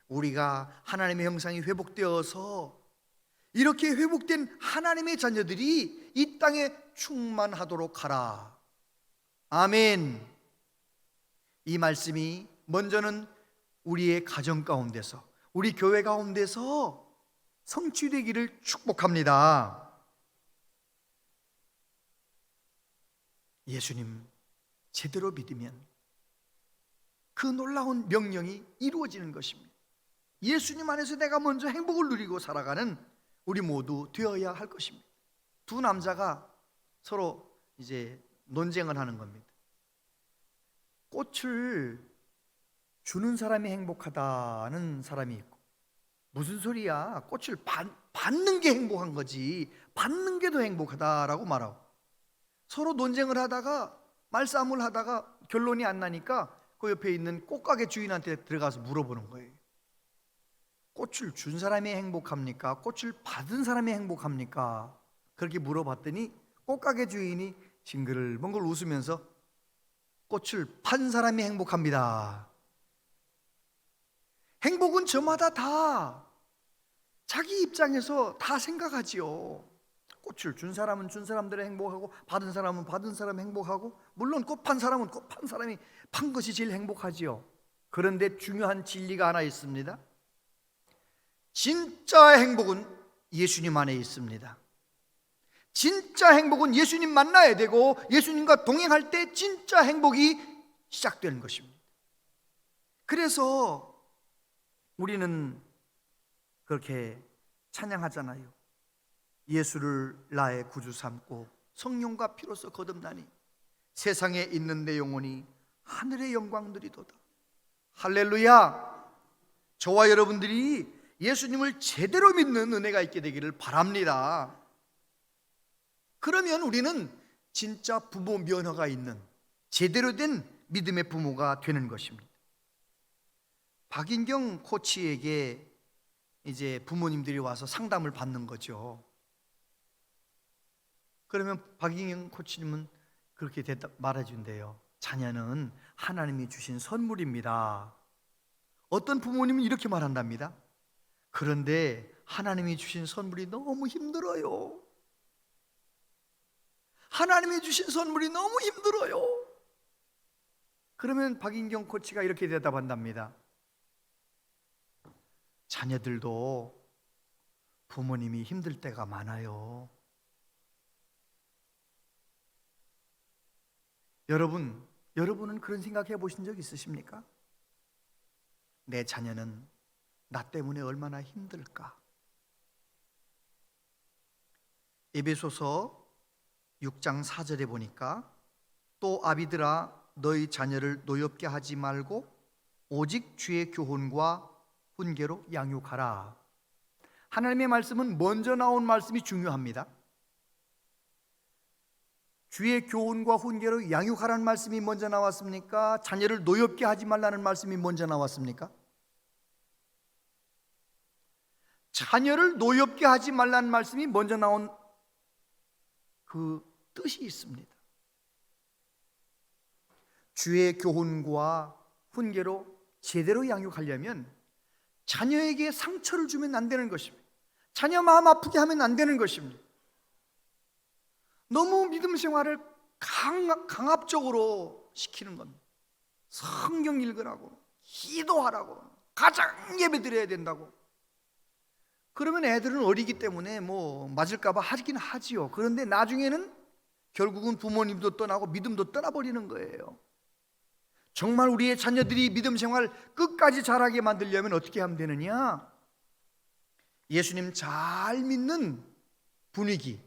우리가 하나님의 형상이 회복되어서 이렇게 회복된 하나님의 자녀들이 이 땅에 충만하도록 하라. 아멘. 이 말씀이 먼저는 우리의 가정 가운데서, 우리 교회 가운데서 성취되기를 축복합니다. 예수님 제대로 믿으면 그 놀라운 명령이 이루어지는 것입니다. 예수님 안에서 내가 먼저 행복을 누리고 살아가는 우리 모두 되어야 할 것입니다. 두 남자가 서로 이제 논쟁을 하는 겁니다. 꽃을 주는 사람이 행복하다는 사람이 있고, 무슨 소리야? 꽃을 받는 게 행복한 거지 받는 게 더 행복하다라고 말하고, 서로 논쟁을 하다가 말싸움을 하다가 결론이 안 나니까 그 옆에 있는 꽃가게 주인한테 들어가서 물어보는 거예요. 꽃을 준 사람이 행복합니까? 꽃을 받은 사람이 행복합니까? 그렇게 물어봤더니 꽃가게 주인이 징글벙글 웃으면서 꽃을 판 사람이 행복합니다. 행복은 저마다 다 자기 입장에서 다 생각하지요. 꽃을 준 사람은 준 사람들이 행복하고, 받은 사람은 받은 사람 행복하고, 물론 꽃 판 사람은 꽃 판 사람이 판 것이 제일 행복하지요. 그런데 중요한 진리가 하나 있습니다. 진짜 행복은 예수님 안에 있습니다. 진짜 행복은 예수님 만나야 되고, 예수님과 동행할 때 진짜 행복이 시작되는 것입니다. 그래서 우리는 그렇게 찬양하잖아요. 예수를 나의 구주 삼고 성령과 피로써 거듭나니 세상에 있는 내 영혼이 하늘의 영광 누리도다. 할렐루야. 저와 여러분들이 예수님을 제대로 믿는 은혜가 있게 되기를 바랍니다. 그러면 우리는 진짜 부모 면허가 있는 제대로 된 믿음의 부모가 되는 것입니다. 박인경 코치에게 이제 부모님들이 와서 상담을 받는 거죠. 그러면 박인경 코치님은 그렇게 말해준대요. 자녀는 하나님이 주신 선물입니다. 어떤 부모님은 이렇게 말한답니다. 그런데 하나님이 주신 선물이 너무 힘들어요. 하나님이 주신 선물이 너무 힘들어요. 그러면 박인경 코치가 이렇게 대답한답니다. 자녀들도 부모님이 힘들 때가 많아요. 여러분은 그런 생각해 보신 적 있으십니까? 내 자녀는 나 때문에 얼마나 힘들까? 에베소서 6장 4절에 보니까 또 아비들아 너희 자녀를 노엽게 하지 말고 오직 주의 교훈과 훈계로 양육하라. 하나님의 말씀은 먼저 나온 말씀이 중요합니다. 주의 교훈과 훈계로 양육하라는 말씀이 먼저 나왔습니까? 자녀를 노엽게 하지 말라는 말씀이 먼저 나왔습니까? 자녀를 노엽게 하지 말라는 말씀이 먼저 나온 그 뜻이 있습니다. 주의 교훈과 훈계로 제대로 양육하려면 자녀에게 상처를 주면 안 되는 것입니다. 자녀 마음 아프게 하면 안 되는 것입니다. 너무 믿음 생활을 강압적으로 시키는 겁니다. 성경 읽으라고, 기도하라고, 가정 예배 드려야 된다고. 그러면 애들은 어리기 때문에 뭐 맞을까 봐 하긴 하지요. 그런데 나중에는 결국은 부모님도 떠나고 믿음도 떠나버리는 거예요. 정말 우리의 자녀들이 믿음 생활 끝까지 잘하게 만들려면 어떻게 하면 되느냐? 예수님 잘 믿는 분위기,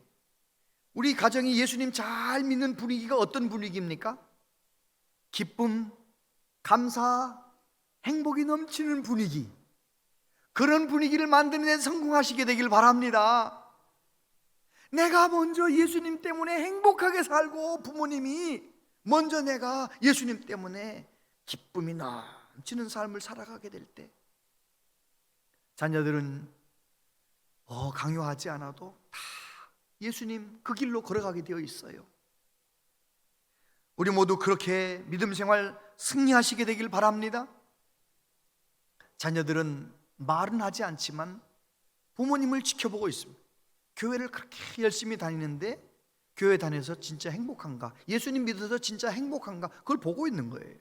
우리 가정이 예수님 잘 믿는 분위기가 어떤 분위기입니까? 기쁨, 감사, 행복이 넘치는 분위기, 그런 분위기를 만드는 데 성공하시게 되길 바랍니다. 내가 먼저 예수님 때문에 행복하게 살고 부모님이 먼저 내가 예수님 때문에 기쁨이 넘치는 삶을 살아가게 될 때 자녀들은 강요하지 않아도 다 예수님 그 길로 걸어가게 되어 있어요. 우리 모두 그렇게 믿음 생활 승리하시게 되길 바랍니다. 자녀들은 말은 하지 않지만 부모님을 지켜보고 있습니다. 교회를 그렇게 열심히 다니는데 교회 다녀서 진짜 행복한가? 예수님 믿어서 진짜 행복한가? 그걸 보고 있는 거예요.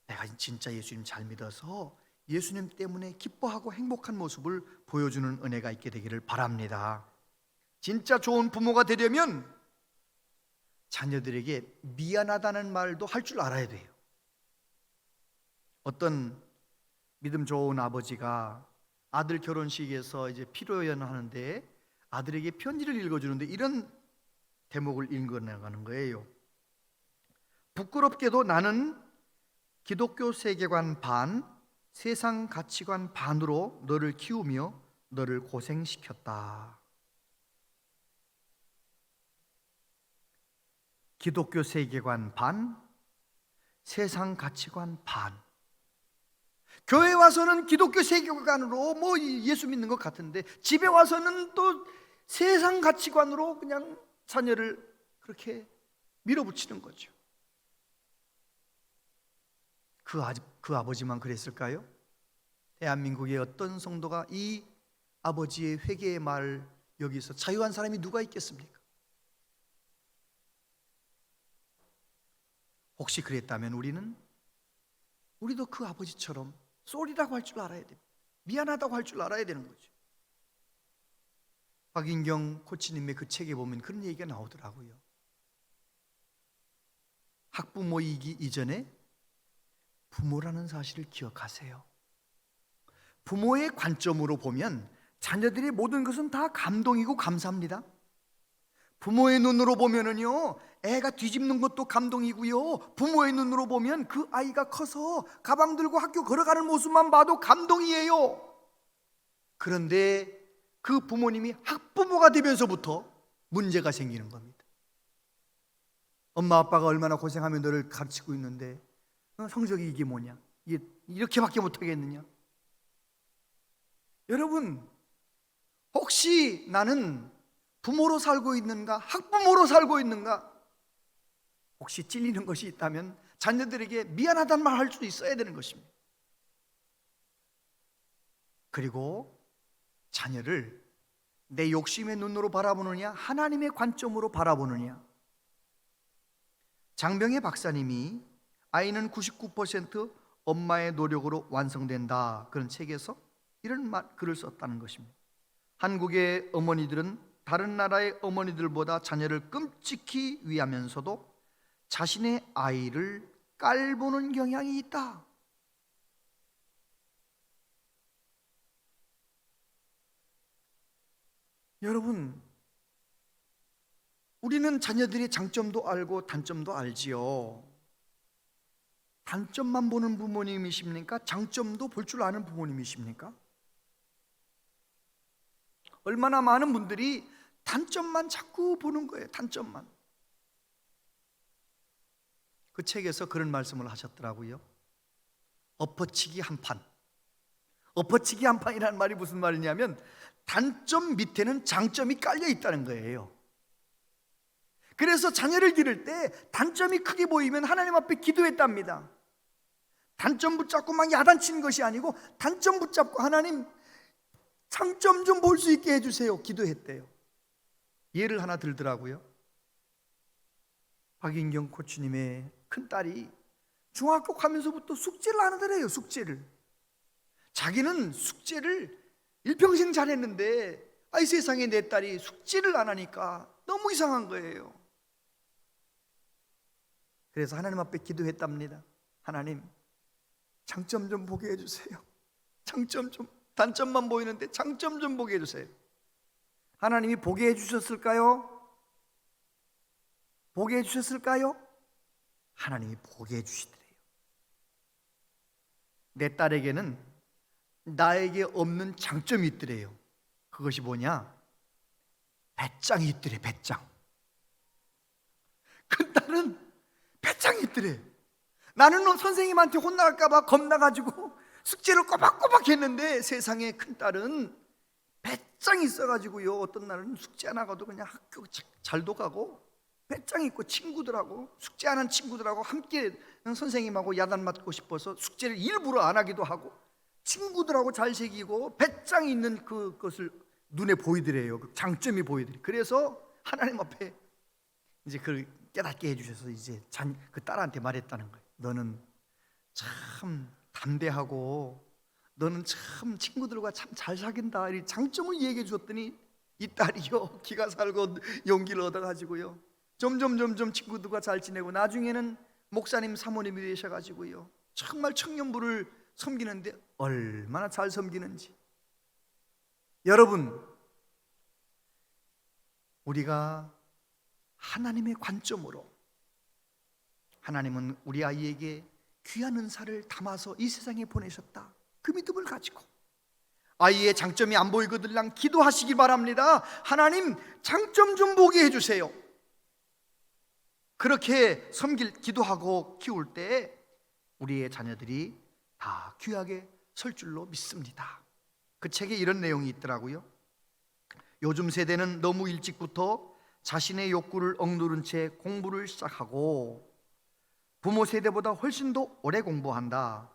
내가 진짜 예수님 잘 믿어서 예수님 때문에 기뻐하고 행복한 모습을 보여주는 은혜가 있게 되기를 바랍니다. 진짜 좋은 부모가 되려면 자녀들에게 미안하다는 말도 할 줄 알아야 돼요. 어떤 믿음 좋은 아버지가 아들 결혼식에서 이제 피로연 하는데 아들에게 편지를 읽어주는데 이런 대목을 읽어나가는 거예요. 부끄럽게도 나는 기독교 세계관 반, 세상 가치관 반으로 너를 키우며 너를 고생시켰다. 기독교 세계관 반, 세상 가치관 반. 교회 와서는 기독교 세계관으로 뭐 예수 믿는 것 같은데 집에 와서는 또 세상 가치관으로 그냥 자녀를 그렇게 밀어붙이는 거죠. 그 아버지만 그랬을까요? 대한민국의 어떤 성도가 이 아버지의 회개의 말을 여기서 자유한 사람이 누가 있겠습니까? 혹시 그랬다면 우리도 그 아버지처럼 쏘리라고 할 줄 알아야 됩니다. 미안하다고 할 줄 알아야 되는 거죠. 박인경 코치님의 그 책에 보면 그런 얘기가 나오더라고요. 학부모이기 이전에 부모라는 사실을 기억하세요. 부모의 관점으로 보면 자녀들의 모든 것은 다 감동이고 감사합니다. 부모의 눈으로 보면은요, 애가 뒤집는 것도 감동이고요, 부모의 눈으로 보면 그 아이가 커서 가방 들고 학교 걸어가는 모습만 봐도 감동이에요. 그런데 그 부모님이 학부모가 되면서부터 문제가 생기는 겁니다. 엄마 아빠가 얼마나 고생하며 너를 가르치고 있는데 성적이 이게 뭐냐, 이게 이렇게밖에 못하겠느냐. 여러분, 혹시 나는 부모로 살고 있는가, 학부모로 살고 있는가? 혹시 찔리는 것이 있다면 자녀들에게 미안하다는 말 할 수 있어야 되는 것입니다. 그리고 자녀를 내 욕심의 눈으로 바라보느냐, 하나님의 관점으로 바라보느냐. 장병의 박사님이 아이는 99% 엄마의 노력으로 완성된다, 그런 책에서 이런 글을 썼다는 것입니다. 한국의 어머니들은 다른 나라의 어머니들보다 자녀를 끔찍히 위하면서도 자신의 아이를 깔보는 경향이 있다. 여러분, 우리는 자녀들의 장점도 알고 단점도 알지요. 단점만 보는 부모님이십니까? 장점도 볼 줄 아는 부모님이십니까? 얼마나 많은 분들이 단점만 자꾸 보는 거예요. 단점만. 그 책에서 그런 말씀을 하셨더라고요. 엎어치기 한 판. 엎어치기 한 판이라는 말이 무슨 말이냐면 단점 밑에는 장점이 깔려 있다는 거예요. 그래서 자녀를 기를 때 단점이 크게 보이면 하나님 앞에 기도했답니다. 단점 붙잡고 막 야단치는 것이 아니고 단점 붙잡고 하나님 장점 좀 볼 수 있게 해주세요, 기도했대요. 예를 하나 들더라고요. 박인경 코치님의 큰딸이 중학교 가면서부터 숙제를 안 하더래요. 숙제를. 자기는 숙제를 일평생 잘했는데 아이 세상에 내 딸이 숙제를 안 하니까 너무 이상한 거예요. 그래서 하나님 앞에 기도했답니다. 하나님, 장점 좀 보게 해주세요. 장점 좀, 단점만 보이는데 장점 좀 보게 해주세요. 하나님이 보게 해주셨을까요? 보게 해주셨을까요? 하나님이 보게 해주시더래요. 내 딸에게는 나에게 없는 장점이 있더래요. 그것이 뭐냐? 배짱이 있더래. 배짱. 그 딸은 배짱이 있더래. 나는 선생님한테 혼날까 봐 겁나가지고 숙제를 꼬박꼬박 했는데 세상에 큰딸은 배짱이 있어가지고요, 어떤 날은 숙제 안 하고도 그냥 학교 잘도 가고 배짱이 있고 친구들하고, 숙제 안 한 친구들하고 함께 선생님하고 야단 맞고 싶어서 숙제를 일부러 안 하기도 하고 친구들하고 잘 새기고 배짱이 있는 그것을 눈에 보이더래요. 그 장점이 보이더래요. 그래서 하나님 앞에 이제 그걸 깨닫게 해주셔서 이제 그 딸한테 말했다는 거예요. 너는 참 담대하고 너는 참 친구들과 참 잘 사귄다, 이 장점을 얘기해 주었더니 이 딸이요, 기가 살고 용기를 얻어가지고요, 점점 친구들과 잘 지내고 나중에는 목사님 사모님이 되셔가지고요, 정말 청년부를 섬기는데 얼마나 잘 섬기는지. 여러분, 우리가 하나님의 관점으로, 하나님은 우리 아이에게 귀한 은사를 담아서 이 세상에 보내셨다, 그 믿음을 가지고 아이의 장점이 안 보이거든 기도하시기 바랍니다. 하나님 장점 좀 보게 해주세요. 그렇게 기도하고 키울 때 우리의 자녀들이 다 귀하게 설 줄로 믿습니다. 그 책에 이런 내용이 있더라고요. 요즘 세대는 너무 일찍부터 자신의 욕구를 억누른 채 공부를 시작하고 부모 세대보다 훨씬 더 오래 공부한다.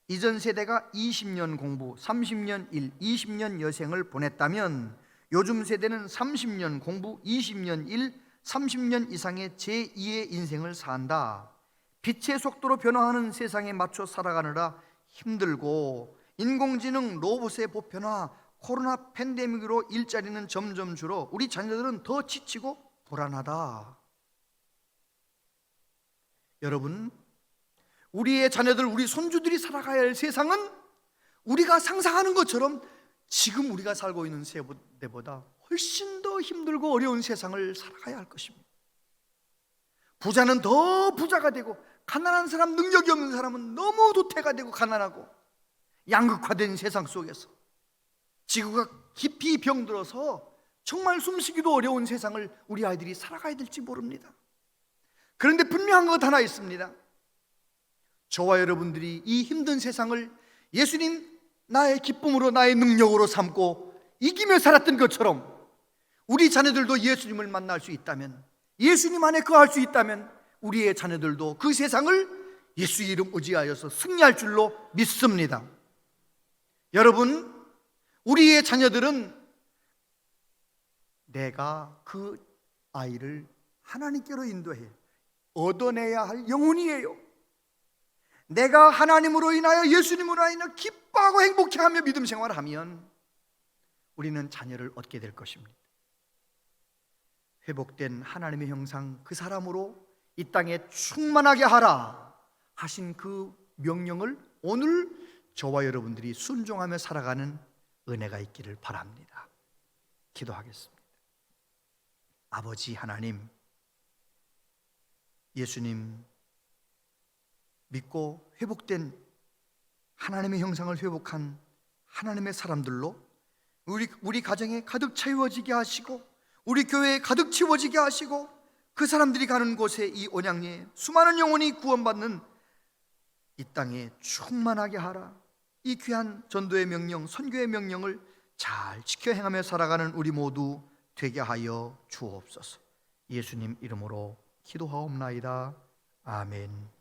이전 세대가 20년 공부, 30년 일, 20년 여생을 보냈다면 요즘 세대는 30년 공부, 20년 일, 30년 이상의 제2의 인생을 산다. 빛의 속도로 변화하는 세상에 맞춰 살아가느라 힘들고 인공지능, 로봇의 보편화, 코로나 팬데믹으로 일자리는 점점 줄어 우리 자녀들은 더 지치고 불안하다. 여러분, 우리의 자녀들, 우리 손주들이 살아가야 할 세상은 우리가 상상하는 것처럼 지금 우리가 살고 있는 세대보다 훨씬 더 힘들고 어려운 세상을 살아가야 할 것입니다. 부자는 더 부자가 되고 가난한 사람, 능력이 없는 사람은 너무 도태가 되고 가난하고 양극화된 세상 속에서 지구가 깊이 병들어서 정말 숨쉬기도 어려운 세상을 우리 아이들이 살아가야 될지 모릅니다. 그런데 분명한 것 하나 있습니다. 저와 여러분들이 이 힘든 세상을 예수님 나의 기쁨으로, 나의 능력으로 삼고 이기며 살았던 것처럼 우리 자녀들도 예수님을 만날 수 있다면, 예수님 안에 거할 수 있다면 우리의 자녀들도 그 세상을 예수 이름 의지하여서 승리할 줄로 믿습니다. 여러분, 우리의 자녀들은 내가 그 아이를 하나님께로 인도해요. 얻어내야 할 영혼이에요. 내가 하나님으로 인하여, 예수님으로 인하여 기뻐하고 행복해하며 믿음 생활하면 우리는 자녀를 얻게 될 것입니다. 회복된 하나님의 형상, 그 사람으로 이 땅에 충만하게 하라 하신 그 명령을 오늘 저와 여러분들이 순종하며 살아가는 은혜가 있기를 바랍니다. 기도하겠습니다. 아버지 하나님, 예수님 믿고 회복된 하나님의 형상을 회복한 하나님의 사람들로 우리 가정에 가득 채워지게 하시고 우리 교회에 가득 채워지게 하시고 그 사람들이 가는 곳에 이 온양리에 수많은 영혼이 구원받는 이 땅에 충만하게 하라. 이 귀한 전도의 명령, 선교의 명령을 잘 지켜 행하며 살아가는 우리 모두 되게 하여 주옵소서. 예수님 이름으로 기도하옵나이다. 아멘.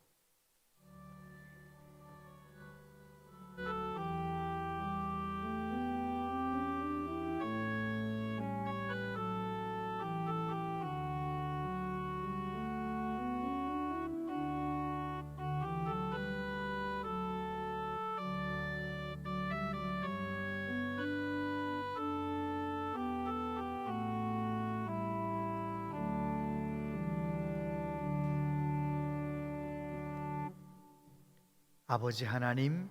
아버지 하나님,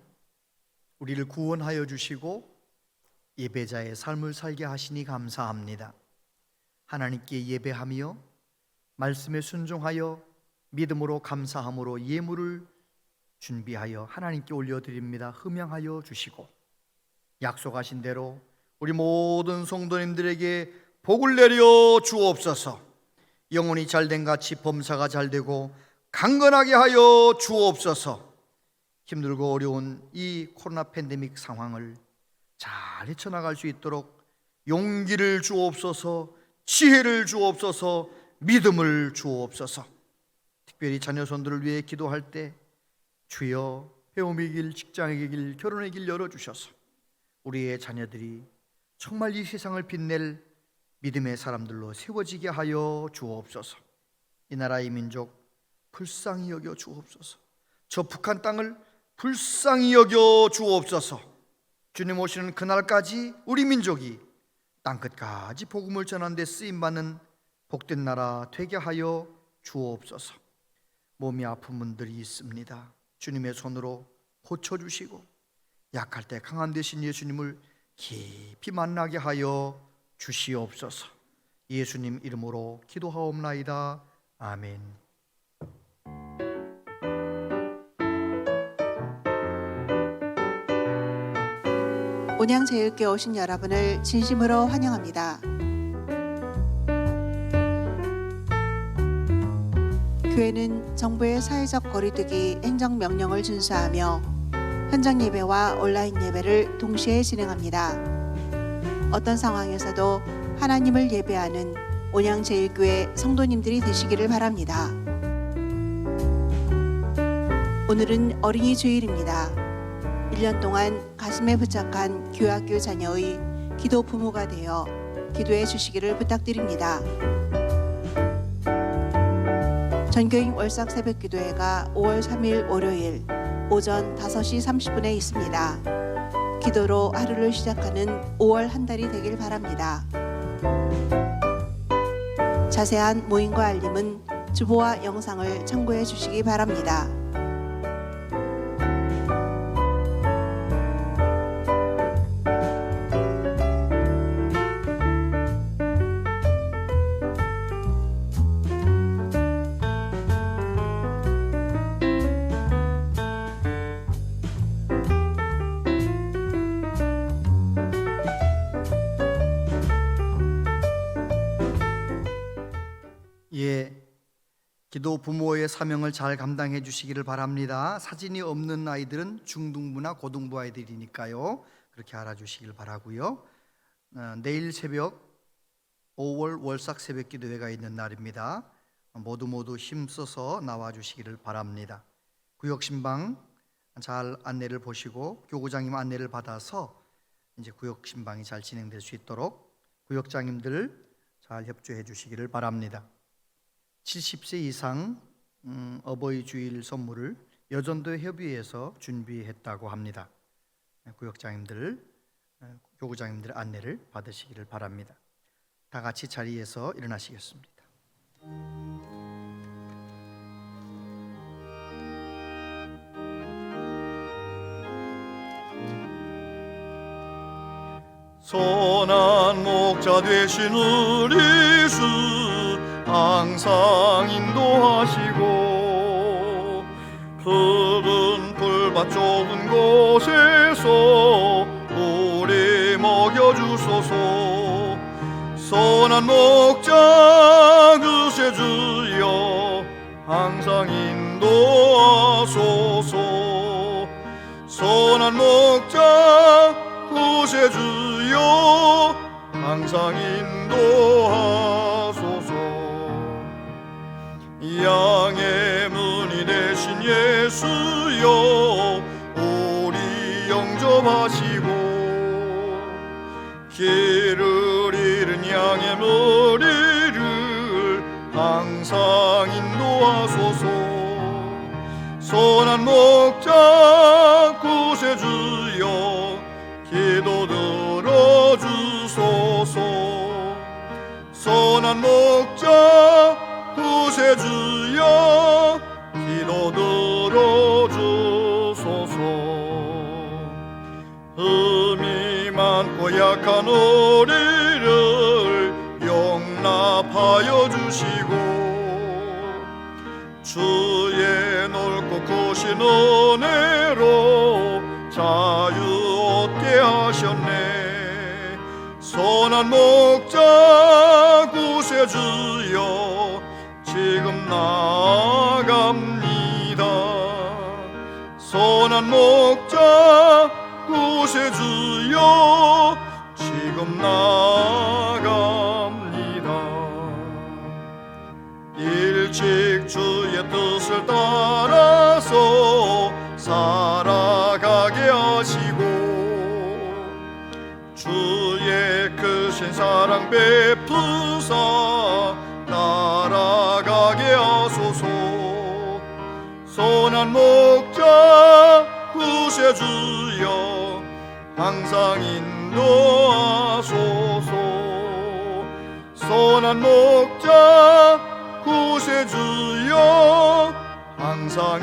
우리를 구원하여 주시고 예배자의 삶을 살게 하시니 감사합니다. 하나님께 예배하며 말씀에 순종하여 믿음으로 감사함으로 예물을 준비하여 하나님께 올려드립니다. 흠양하여 주시고 약속하신 대로 우리 모든 성도님들에게 복을 내려 주옵소서. 영혼이 잘된 같이 범사가 잘되고 강건하게 하여 주옵소서. 힘들고 어려운 이 코로나 팬데믹 상황을 잘 헤쳐나갈 수 있도록 용기를 주옵소서, 지혜를 주옵소서, 믿음을 주옵소서. 특별히 자녀손들을 위해 기도할 때 주여 배움의 길, 직장의 길, 결혼의 길 열어주셔서 우리의 자녀들이 정말 이 세상을 빛낼 믿음의 사람들로 세워지게 하여 주옵소서. 이 나라의 민족 불쌍히 여겨 주옵소서. 저 북한 땅을 불쌍히 여겨 주옵소서. 주님 오시는 그날까지 우리 민족이 땅끝까지 복음을 전하는 데 쓰임받는 복된 나라 되게 하여 주옵소서. 몸이 아픈 분들이 있습니다. 주님의 손으로 고쳐주시고 약할 때 강한 되신 예수님을 깊이 만나게 하여 주시옵소서. 예수님 이름으로 기도하옵나이다. 아멘. 온양제일교회 오신 여러분을 진심으로 환영합니다. 교회는 정부의 사회적 거리두기 행정명령을 준수하며 현장 예배와 온라인 예배를 동시에 진행합니다. 어떤 상황에서도 하나님을 예배하는 온양제일교회 성도님들이 되시기를 바랍니다. 오늘은 어린이 주일입니다. 1년 동안 가슴에 부착한 교학교 자녀의 기도 부모가 되어 기도해 주시기를 부탁드립니다. 전교인 월삭 새벽기도회가 5월 3일 월요일 오전 5시 30분에 있습니다. 기도로 하루를 시작하는 5월 한 달이 되길 바랍니다. 자세한 모임과 알림은 주보와 영상을 참고해 주시기 바랍니다. 기도 부모의 사명을 잘 감당해 주시기를 바랍니다. 사진이 없는 아이들은 중등부나 고등부 아이들이니까요. 그렇게 알아주시길 바라고요. 내일 새벽 5월 월삭 새벽 기도회가 있는 날입니다. 모두 힘써서 나와 주시기를 바랍니다. 구역신방 잘 안내를 보시고 교구장님 안내를 받아서 이제 구역신방이 잘 진행될 수 있도록 구역장님들 잘 협조해 주시기를 바랍니다. 70세 이상 어버이 주일 선물을 여전도 협의회에서 준비했다고 합니다. 구역장님들, 교구장님들 안내를 받으시기를 바랍니다. 다 같이 자리에서 일어나시겠습니다. 선한 목자 되신 우리 주 항상 인도하시고 푸른 풀밭 좁은 곳에서 우리 먹여주소서. 선한 목자 그새 주여 항상 인도하소서. 선한 목자 그새 주여 항상 인도하소서. 양의 문이 되신 예수여 우리 영접하시고 길을 잃은 양의 머리를 항상 인도하소서. 선한 목자 구세주여 기도 들어주소서. 선한 목자 구세주여 기도 들어주소서. 흠이 많고 약한 우리를 용납하여 주시고 주의 넓고 크신 은혜로 자유 얻게 하셨네. 선한 목자 구세주여 지금 나아갑니다. 선한 목자 구세주여 지금 나아갑니다. 일찍 주의 뜻을 따라서 살아가게 하시고 주의 크신 사랑 베푸사 날아가게 하소서. 선한 목자 구세주여 항상 인도하소서. 선한 목자 구세주여 항상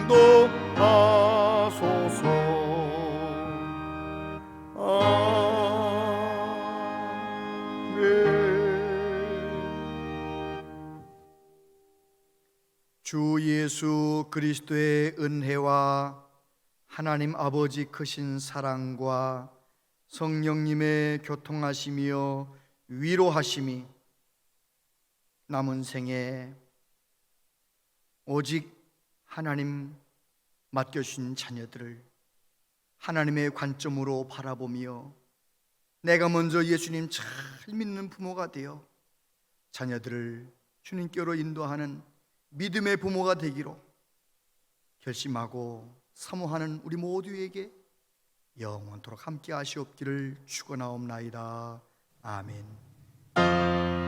인도하소서. 주 예수 그리스도의 은혜와 하나님 아버지 크신 사랑과 성령님의 교통하심이여 위로하심이 남은 생에 오직 하나님 맡겨주신 자녀들을 하나님의 관점으로 바라보며 내가 먼저 예수님 잘 믿는 부모가 되어 자녀들을 주님께로 인도하는 믿음의 부모가 되기로 결심하고 사모하는 우리 모두에게 영원토록 함께 하시옵기를 축원하옵나이다. 아멘.